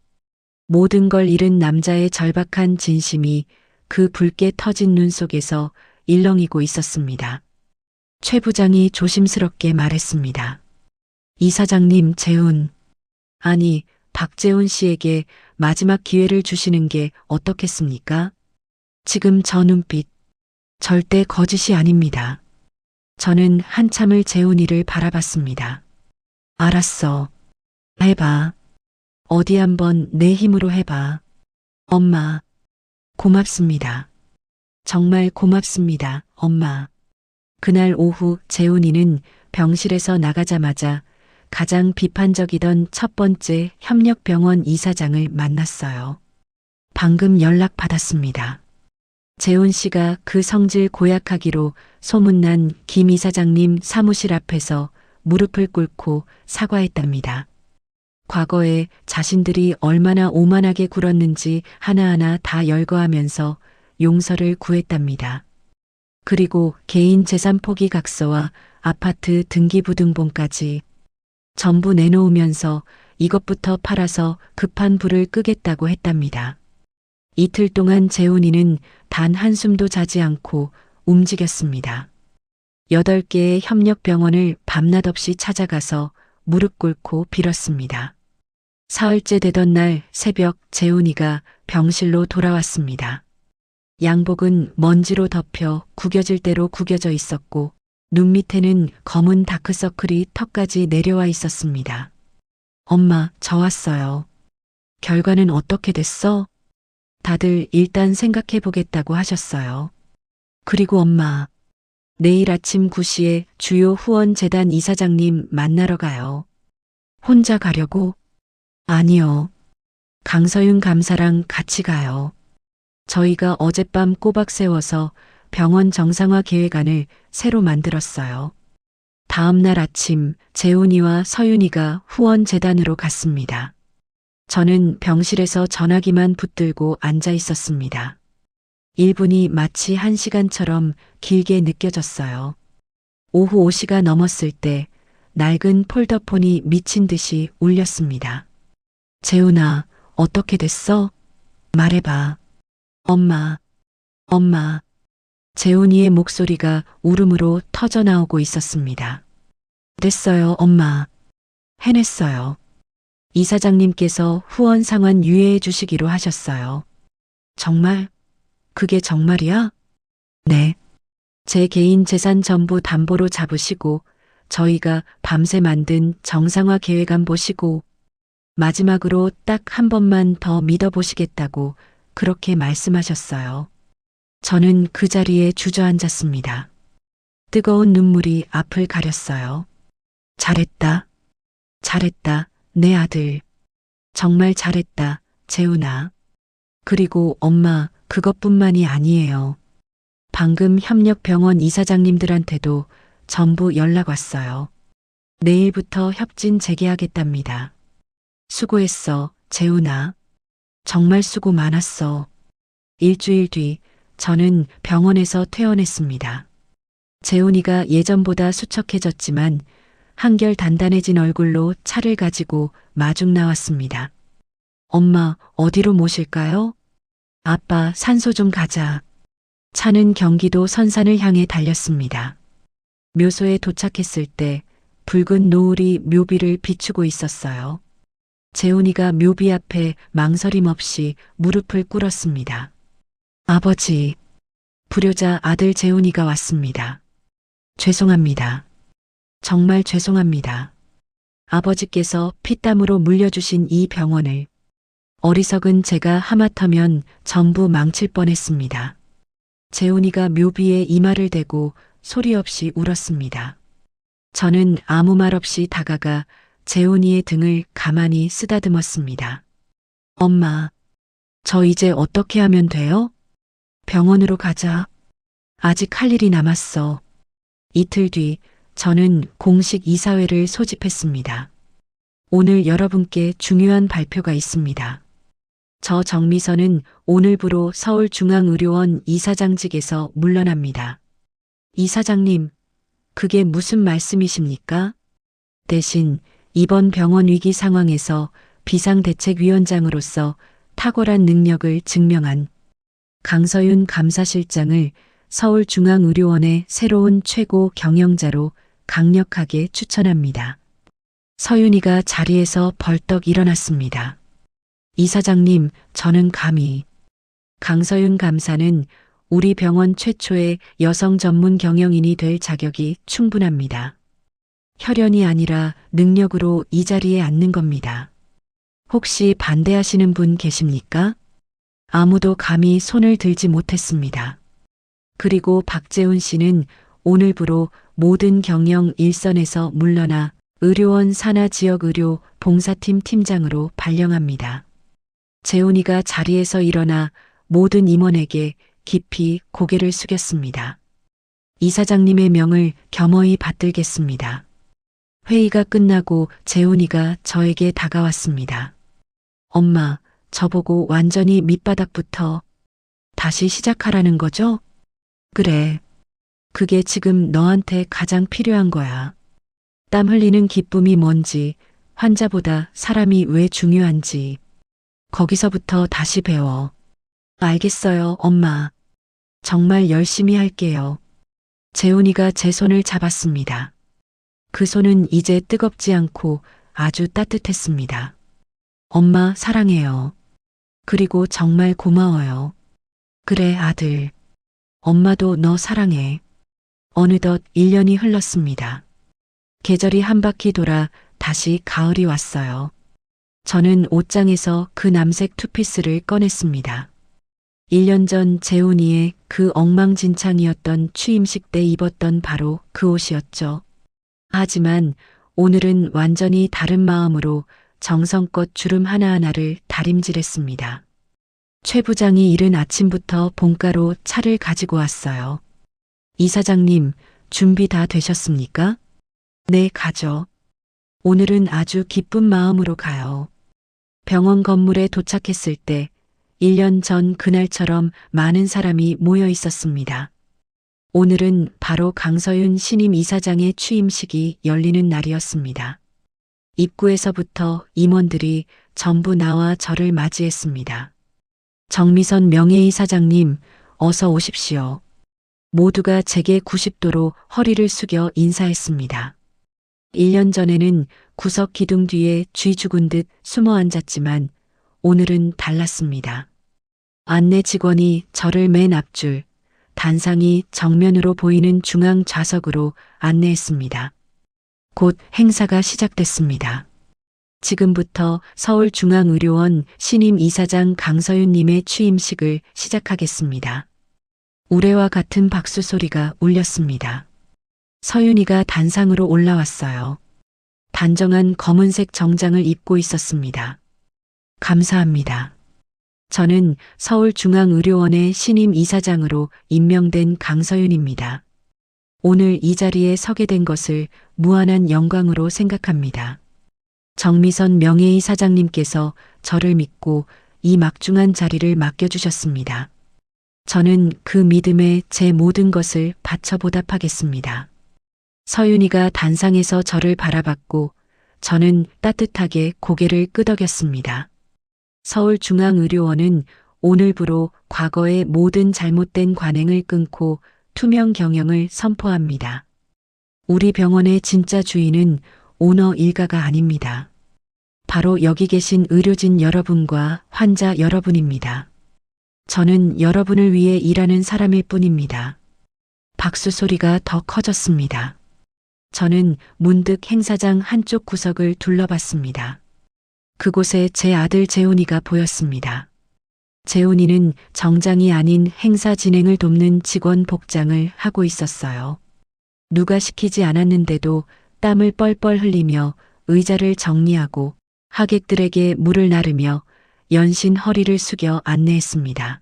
모든 걸 잃은 남자의 절박한 진심이 그 붉게 터진 눈 속에서 일렁이고 있었습니다. 최 부장이 조심스럽게 말했습니다. 이사장님, 재훈, 아니, 박재훈 씨에게 마지막 기회를 주시는 게 어떻겠습니까? 지금 저 눈빛, 절대 거짓이 아닙니다. 저는 한참을 재훈이를 바라봤습니다. 알았어. 해봐. 어디 한번 내 힘으로 해봐. 엄마, 고맙습니다. 정말 고맙습니다, 엄마. 그날 오후 재훈이는 병실에서 나가자마자 가장 비판적이던 첫 번째 협력병원 이사장을 만났어요. 방금 연락 받았습니다. 재훈 씨가 그 성질 고약하기로 소문난 김 이사장님 사무실 앞에서 무릎을 꿇고 사과했답니다. 과거에 자신들이 얼마나 오만하게 굴었는지 하나하나 다 열거하면서 용서를 구했답니다. 그리고 개인 재산 포기 각서와 아파트 등기부등본까지 전부 내놓으면서 이것부터 팔아서 급한 불을 끄겠다고 했답니다. 이틀 동안 재훈이는 단 한숨도 자지 않고 움직였습니다. 8개의 협력병원을 밤낮 없이 찾아가서 무릎 꿇고 빌었습니다. 사흘째 되던 날 새벽 재훈이가 병실로 돌아왔습니다. 양복은 먼지로 덮여 구겨질 대로 구겨져 있었고 눈 밑에는 검은 다크서클이 턱까지 내려와 있었습니다. 엄마, 저 왔어요. 결과는 어떻게 됐어? 다들 일단 생각해 보겠다고 하셨어요. 그리고 엄마, 내일 아침 9시에 주요 후원재단 이사장님 만나러 가요. 혼자 가려고? 아니요. 강서윤 감사랑 같이 가요. 저희가 어젯밤 꼬박 세워서 병원 정상화 계획안을 새로 만들었어요. 다음 날 아침 재훈이와 서윤이가 후원재단으로 갔습니다. 저는 병실에서 전화기만 붙들고 앉아 있었습니다. 1분이 마치 1시간처럼 길게 느껴졌어요. 오후 5시가 넘었을 때 낡은 폴더폰이 미친 듯이 울렸습니다. 재훈아, 어떻게 됐어? 말해봐. 엄마. 재훈이의 목소리가 울음으로 터져나오고 있었습니다. 됐어요, 엄마. 해냈어요. 이사장님께서 후원 상환 유예해 주시기로 하셨어요. 정말? 그게 정말이야? 네. 제 개인 재산 전부 담보로 잡으시고 저희가 밤새 만든 정상화 계획안 보시고 마지막으로 딱 한 번만 더 믿어보시겠다고 그렇게 말씀하셨어요. 저는 그 자리에 주저앉았습니다. 뜨거운 눈물이 앞을 가렸어요. 잘했다. 내 아들. 정말 잘했다, 재훈아. 그리고 엄마, 그것뿐만이 아니에요. 방금 협력병원 이사장님들한테도 전부 연락 왔어요. 내일부터 협진 재개하겠답니다. 수고했어, 재훈아. 정말 수고 많았어. 일주일 뒤 저는 병원에서 퇴원했습니다. 재훈이가 예전보다 수척해졌지만 한결 단단해진 얼굴로 차를 가지고 마중 나왔습니다. 엄마, 어디로 모실까요? 아빠, 산소 좀 가자. 차는 경기도 선산을 향해 달렸습니다. 묘소에 도착했을 때 붉은 노을이 묘비를 비추고 있었어요. 재훈이가 묘비 앞에 망설임 없이 무릎을 꿇었습니다. 아버지, 불효자 아들 재훈이가 왔습니다. 죄송합니다. 정말 죄송합니다. 아버지께서 피땀으로 물려주신 이 병원을 어리석은 제가 하마터면 전부 망칠 뻔했습니다. 재훈이가 묘비에 이마를 대고 소리 없이 울었습니다. 저는 아무 말 없이 다가가 재훈이의 등을 가만히 쓰다듬었습니다. 엄마, 저 이제 어떻게 하면 돼요? 병원으로 가자. 아직 할 일이 남았어. 이틀 뒤 저는 공식 이사회를 소집했습니다. 오늘 여러분께 중요한 발표가 있습니다. 저 정미선은 오늘부로 서울중앙의료원 이사장직에서 물러납니다. 이사장님, 그게 무슨 말씀이십니까? 대신 이번 병원 위기 상황에서 비상대책위원장으로서 탁월한 능력을 증명한 강서윤 감사실장을 서울중앙의료원의 새로운 최고 경영자로 강력하게 추천합니다. 서윤이가 자리에서 벌떡 일어났습니다. 이사장님, 저는 감히. 강서윤 감사는 우리 병원 최초의 여성 전문 경영인이 될 자격이 충분합니다. 혈연이 아니라 능력으로 이 자리에 앉는 겁니다. 혹시 반대하시는 분 계십니까? 아무도 감히 손을 들지 못했습니다. 그리고 박재훈 씨는 오늘부로 모든 경영 일선에서 물러나 의료원 산하지역의료 봉사팀 팀장으로 발령합니다. 재훈이가 자리에서 일어나 모든 임원에게 깊이 고개를 숙였습니다. 이사장님의 명을 겸허히 받들겠습니다. 회의가 끝나고 재훈이가 저에게 다가왔습니다. 엄마, 저보고 완전히 밑바닥부터 다시 시작하라는 거죠? 그래. 그게 지금 너한테 가장 필요한 거야. 땀 흘리는 기쁨이 뭔지, 환자보다 사람이 왜 중요한지. 거기서부터 다시 배워. 알겠어요, 엄마. 정말 열심히 할게요. 재훈이가 제 손을 잡았습니다. 그 손은 이제 뜨겁지 않고 아주 따뜻했습니다. 엄마 사랑해요. 그리고 정말 고마워요. 그래, 아들. 엄마도 너 사랑해. 어느덧 1년이 흘렀습니다. 계절이 한 바퀴 돌아 다시 가을이 왔어요. 저는 옷장에서 그 남색 투피스를 꺼냈습니다. 1년 전 재훈이의 그 엉망진창이었던 취임식 때 입었던 바로 그 옷이었죠. 하지만 오늘은 완전히 다른 마음으로 정성껏 주름 하나하나를 다림질했습니다. 최 부장이 이른 아침부터 본가로 차를 가지고 왔어요. 이사장님, 준비 다 되셨습니까? 네, 가죠. 오늘은 아주 기쁜 마음으로 가요. 병원 건물에 도착했을 때 1년 전 그날처럼 많은 사람이 모여 있었습니다. 오늘은 바로 강서윤 신임 이사장의 취임식이 열리는 날이었습니다. 입구에서부터 임원들이 전부 나와 저를 맞이했습니다. 정미선 명예이사장님, 어서 오십시오. 모두가 제게 90도로 허리를 숙여 인사했습니다. 1년 전에는 구석 기둥 뒤에 쥐 죽은 듯 숨어 앉았지만 오늘은 달랐습니다. 안내 직원이 저를 맨 앞줄, 단상이 정면으로 보이는 중앙 좌석으로 안내했습니다. 곧 행사가 시작됐습니다. 지금부터 서울중앙의료원 신임 이사장 강서윤님의 취임식을 시작하겠습니다. 우레와 같은 박수 소리가 울렸습니다. 서윤이가 단상으로 올라왔어요. 단정한 검은색 정장을 입고 있었습니다. 감사합니다. 저는 서울중앙의료원의 신임 이사장으로 임명된 강서윤입니다. 오늘 이 자리에 서게 된 것을 무한한 영광으로 생각합니다. 정미선 명예이사장님께서 저를 믿고 이 막중한 자리를 맡겨주셨습니다. 저는 그 믿음에 제 모든 것을 바쳐 보답하겠습니다. 서윤이가 단상에서 저를 바라봤고 저는 따뜻하게 고개를 끄덕였습니다. 서울중앙의료원은 오늘부로 과거의 모든 잘못된 관행을 끊고 투명 경영을 선포합니다. 우리 병원의 진짜 주인은 오너 일가가 아닙니다. 바로 여기 계신 의료진 여러분과 환자 여러분입니다. 저는 여러분을 위해 일하는 사람일 뿐입니다. 박수 소리가 더 커졌습니다. 저는 문득 행사장 한쪽 구석을 둘러봤습니다. 그곳에 제 아들 재훈이가 보였습니다. 재훈이는 정장이 아닌 행사 진행을 돕는 직원 복장을 하고 있었어요. 누가 시키지 않았는데도 땀을 뻘뻘 흘리며 의자를 정리하고 하객들에게 물을 나르며 연신 허리를 숙여 안내했습니다.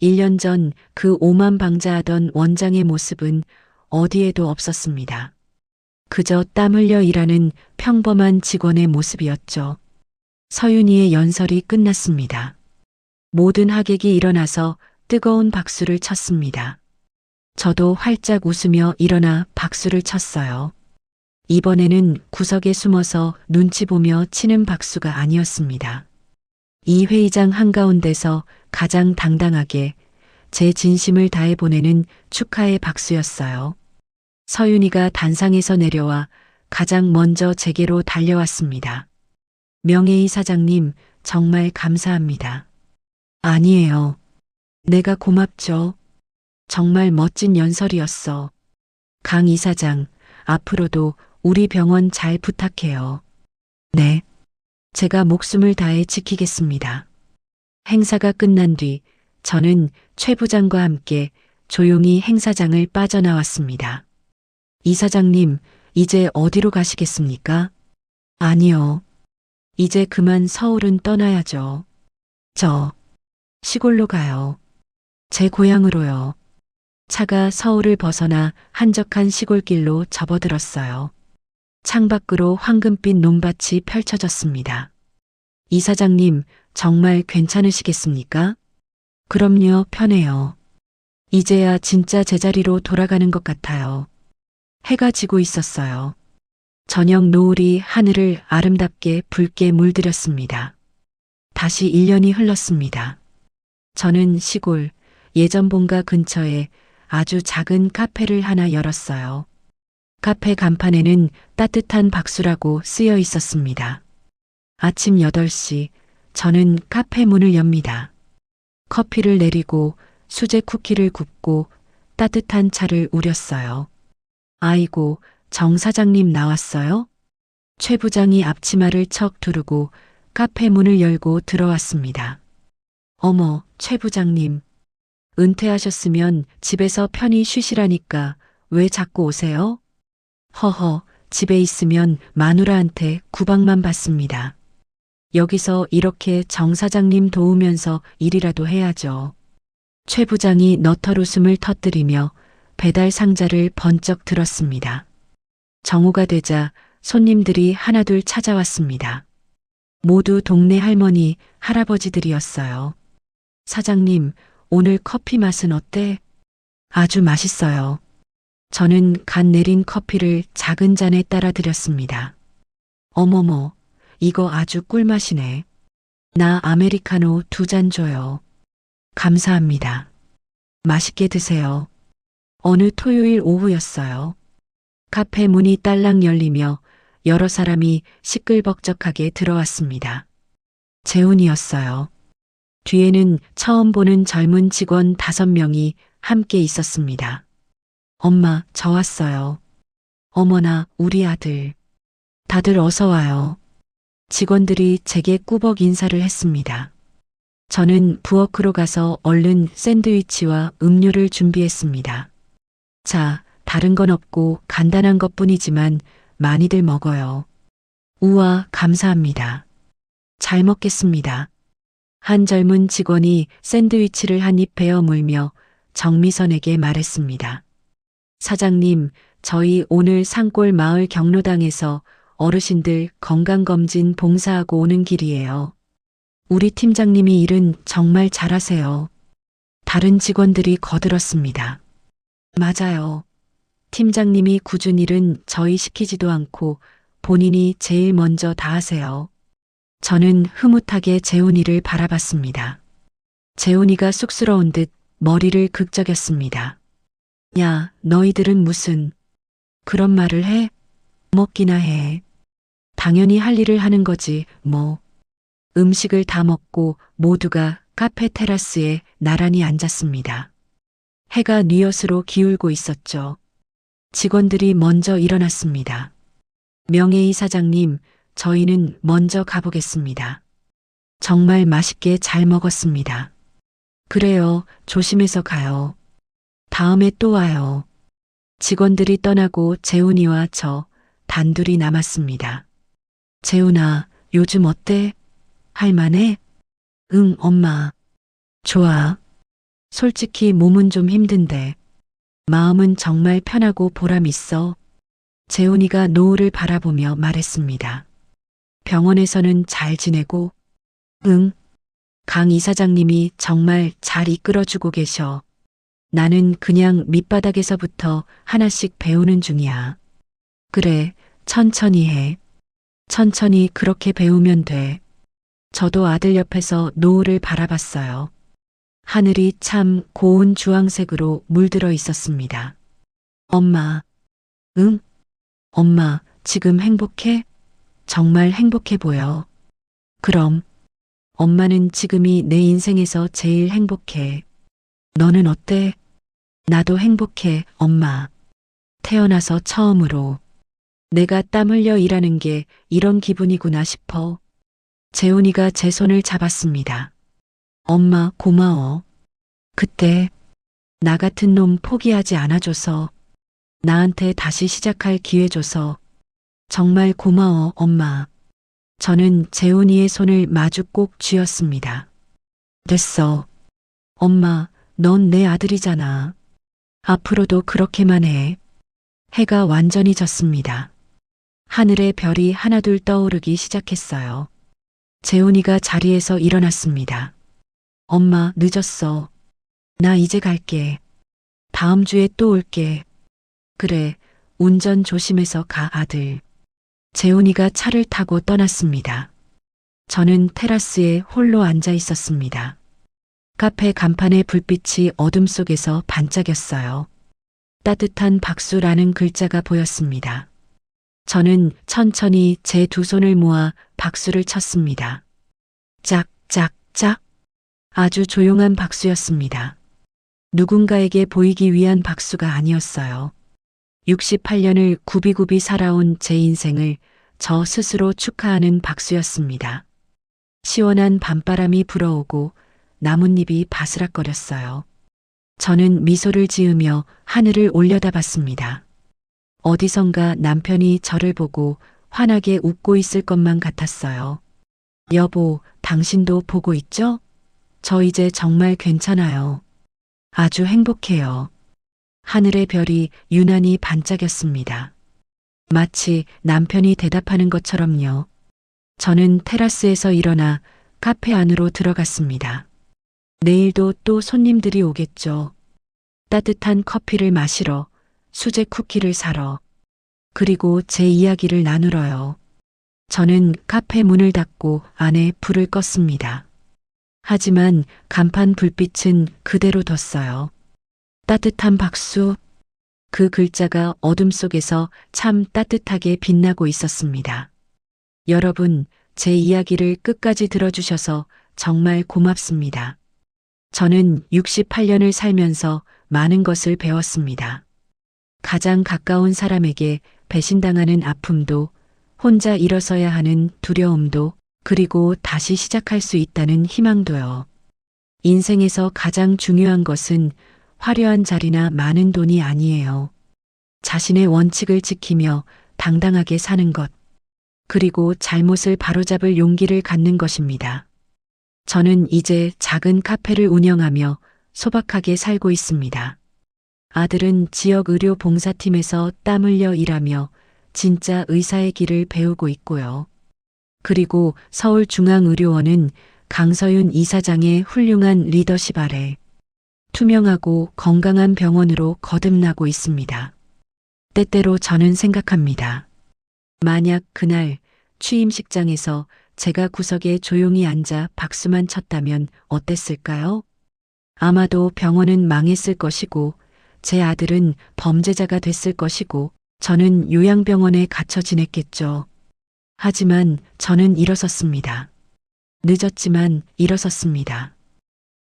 1년 전 그 오만방자하던 원장의 모습은 어디에도 없었습니다. 그저 땀 흘려 일하는 평범한 직원의 모습이었죠. 서윤이의 연설이 끝났습니다. 모든 하객이 일어나서 뜨거운 박수를 쳤습니다. 저도 활짝 웃으며 일어나 박수를 쳤어요. 이번에는 구석에 숨어서 눈치 보며 치는 박수가 아니었습니다. 이 회의장 한가운데서 가장 당당하게 제 진심을 다해 보내는 축하의 박수였어요. 서윤이가 단상에서 내려와 가장 먼저 제게로 달려왔습니다. 명예이사장님, 정말 감사합니다. 아니에요. 내가 고맙죠. 정말 멋진 연설이었어. 강 이사장, 앞으로도 우리 병원 잘 부탁해요. 네. 제가 목숨을 다해 지키겠습니다. 행사가 끝난 뒤 저는 최 부장과 함께 조용히 행사장을 빠져나왔습니다. 이사장님, 이제 어디로 가시겠습니까? 아니요. 이제 그만 서울은 떠나야죠. 저 시골로 가요. 제 고향으로요. 차가 서울을 벗어나 한적한 시골길로 접어들었어요. 창밖으로 황금빛 논밭이 펼쳐졌습니다. 이사장님, 정말 괜찮으시겠습니까? 그럼요, 편해요. 이제야 진짜 제자리로 돌아가는 것 같아요. 해가 지고 있었어요. 저녁 노을이 하늘을 아름답게 붉게 물들였습니다. 다시 1년이 흘렀습니다. 저는 시골 예전 본가 근처에 아주 작은 카페를 하나 열었어요. 카페 간판에는 따뜻한 박수라고 쓰여 있었습니다. 아침 8시 저는 카페 문을 엽니다. 커피를 내리고 수제 쿠키를 굽고 따뜻한 차를 우렸어요. 아이고, 정 사장님 나왔어요? 최 부장이 앞치마를 척 두르고 카페 문을 열고 들어왔습니다. 어머, 최 부장님. 은퇴하셨으면 집에서 편히 쉬시라니까 왜 자꾸 오세요? 허허, 집에 있으면 마누라한테 구박만 받습니다. 여기서 이렇게 정 사장님 도우면서 일이라도 해야죠. 최 부장이 너털 웃음을 터뜨리며 배달 상자를 번쩍 들었습니다. 정오가 되자 손님들이 하나둘 찾아왔습니다. 모두 동네 할머니, 할아버지들이었어요. 사장님, 오늘 커피 맛은 어때? 아주 맛있어요. 저는 간 내린 커피를 작은 잔에 따라 드렸습니다. 어머머, 이거 아주 꿀맛이네. 나 아메리카노 2잔 줘요. 감사합니다. 맛있게 드세요. 어느 토요일 오후였어요. 카페 문이 딸랑 열리며 여러 사람이 시끌벅적하게 들어왔습니다. 재훈이었어요. 뒤에는 처음 보는 젊은 직원 5명이 함께 있었습니다. 엄마, 저 왔어요. 어머나, 우리 아들. 다들 어서 와요. 직원들이 제게 꾸벅 인사를 했습니다. 저는 부엌으로 가서 얼른 샌드위치와 음료를 준비했습니다. 자, 다른 건 없고 간단한 것뿐이지만 많이들 먹어요. 우와, 감사합니다. 잘 먹겠습니다. 한 젊은 직원이 샌드위치를 한 입 베어 물며 정미선에게 말했습니다. 사장님, 저희 오늘 산골 마을 경로당에서 어르신들 건강검진 봉사하고 오는 길이에요. 우리 팀장님이 일은 정말 잘하세요. 다른 직원들이 거들었습니다. 맞아요. 팀장님이 굳은 일은 저희 시키지도 않고 본인이 제일 먼저 다 하세요. 저는 흐뭇하게 재훈이를 바라봤습니다. 재훈이가 쑥스러운 듯 머리를 극적였습니다. 야, 너희들은 무슨 그런 말을 해? 먹기나 해. 당연히 할 일을 하는 거지, 뭐. 음식을 다 먹고 모두가 카페 테라스에 나란히 앉았습니다. 해가 뉘엿으로 기울고 있었죠. 직원들이 먼저 일어났습니다. 명예희 사장님, 저희는 먼저 가보겠습니다. 정말 맛있게 잘 먹었습니다. 그래요, 조심해서 가요. 다음에 또 와요. 직원들이 떠나고 재훈이와 저 단둘이 남았습니다. 재훈아, 요즘 어때? 할만해? 응, 엄마. 좋아. 솔직히 몸은 좀 힘든데 마음은 정말 편하고 보람 있어. 재훈이가 노을을 바라보며 말했습니다. 병원에서는 잘 지내고? 응. 강 이사장님이 정말 잘 이끌어주고 계셔. 나는 그냥 밑바닥에서부터 하나씩 배우는 중이야. 그래, 천천히 해. 천천히 그렇게 배우면 돼. 저도 아들 옆에서 노을을 바라봤어요. 하늘이 참 고운 주황색으로 물들어 있었습니다. 엄마. 응? 엄마, 지금 행복해? 정말 행복해 보여. 그럼. 엄마는 지금이 내 인생에서 제일 행복해. 너는 어때? 나도 행복해, 엄마. 태어나서 처음으로. 내가 땀 흘려 일하는 게 이런 기분이구나 싶어. 재훈이가 제 손을 잡았습니다. 엄마, 고마워. 그때 나 같은 놈 포기하지 않아줘서, 나한테 다시 시작할 기회 줘서 정말 고마워, 엄마. 저는 재훈이의 손을 마주 꼭 쥐었습니다. 됐어. 엄마, 넌 내 아들이잖아. 앞으로도 그렇게만 해. 해가 완전히 졌습니다. 하늘에 별이 하나둘 떠오르기 시작했어요. 재훈이가 자리에서 일어났습니다. 엄마, 늦었어. 나 이제 갈게. 다음 주에 또 올게. 그래, 운전 조심해서 가, 아들. 재훈이가 차를 타고 떠났습니다. 저는 테라스에 홀로 앉아 있었습니다. 카페 간판의 불빛이 어둠 속에서 반짝였어요. 따뜻한 박수라는 글자가 보였습니다. 저는 천천히 제 두 손을 모아 박수를 쳤습니다. 짝, 짝, 짝. 아주 조용한 박수였습니다. 누군가에게 보이기 위한 박수가 아니었어요. 68년을 굽이굽이 살아온 제 인생을 저 스스로 축하하는 박수였습니다. 시원한 밤바람이 불어오고 나뭇잎이 바스락거렸어요. 저는 미소를 지으며 하늘을 올려다봤습니다. 어디선가 남편이 저를 보고 환하게 웃고 있을 것만 같았어요. 여보, 당신도 보고 있죠? 저 이제 정말 괜찮아요. 아주 행복해요. 하늘의 별이 유난히 반짝였습니다. 마치 남편이 대답하는 것처럼요. 저는 테라스에서 일어나 카페 안으로 들어갔습니다. 내일도 또 손님들이 오겠죠. 따뜻한 커피를 마시러, 수제 쿠키를 사러, 그리고 제 이야기를 나누러요. 저는 카페 문을 닫고 안에 불을 껐습니다. 하지만 간판 불빛은 그대로 뒀어요. 따뜻한 박수. 그 글자가 어둠 속에서 참 따뜻하게 빛나고 있었습니다. 여러분, 제 이야기를 끝까지 들어주셔서 정말 고맙습니다. 저는 68년을 살면서 많은 것을 배웠습니다. 가장 가까운 사람에게 배신당하는 아픔도, 혼자 일어서야 하는 두려움도, 그리고 다시 시작할 수 있다는 희망도요. 인생에서 가장 중요한 것은 화려한 자리나 많은 돈이 아니에요. 자신의 원칙을 지키며 당당하게 사는 것, 그리고 잘못을 바로잡을 용기를 갖는 것입니다. 저는 이제 작은 카페를 운영하며 소박하게 살고 있습니다. 아들은 지역 의료 봉사팀에서 땀 흘려 일하며 진짜 의사의 길을 배우고 있고요. 그리고 서울중앙의료원은 강서윤 이사장의 훌륭한 리더십 아래 투명하고 건강한 병원으로 거듭나고 있습니다. 때때로 저는 생각합니다. 만약 그날 취임식장에서 제가 구석에 조용히 앉아 박수만 쳤다면 어땠을까요? 아마도 병원은 망했을 것이고 제 아들은 범죄자가 됐을 것이고 저는 요양병원에 갇혀 지냈겠죠. 하지만 저는 일어섰습니다. 늦었지만 일어섰습니다.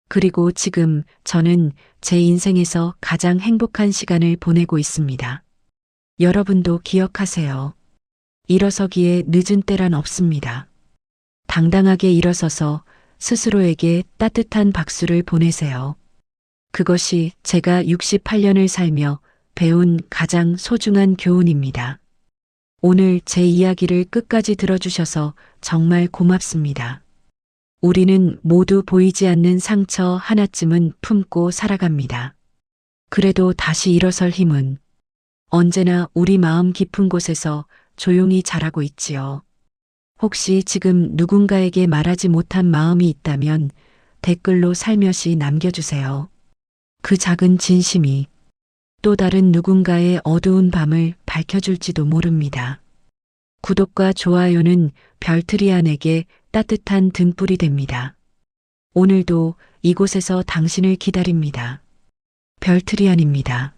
그리고 지금 저는 제 인생에서 가장 행복한 시간을 보내고 있습니다. 여러분도 기억하세요. 일어서기에 늦은 때란 없습니다. 당당하게 일어서서 스스로에게 따뜻한 박수를 보내세요. 그것이 제가 68년을 살며 배운 가장 소중한 교훈입니다. 오늘 제 이야기를 끝까지 들어주셔서 정말 고맙습니다. 우리는 모두 보이지 않는 상처 하나쯤은 품고 살아갑니다. 그래도 다시 일어설 힘은 언제나 우리 마음 깊은 곳에서 조용히 자라고 있지요. 혹시 지금 누군가에게 말하지 못한 마음이 있다면 댓글로 살며시 남겨주세요. 그 작은 진심이 또 다른 누군가의 어두운 밤을 밝혀줄지도 모릅니다. 구독과 좋아요는 별트리안에게 따뜻한 등불이 됩니다. 오늘도 이곳에서 당신을 기다립니다. 별트리안입니다.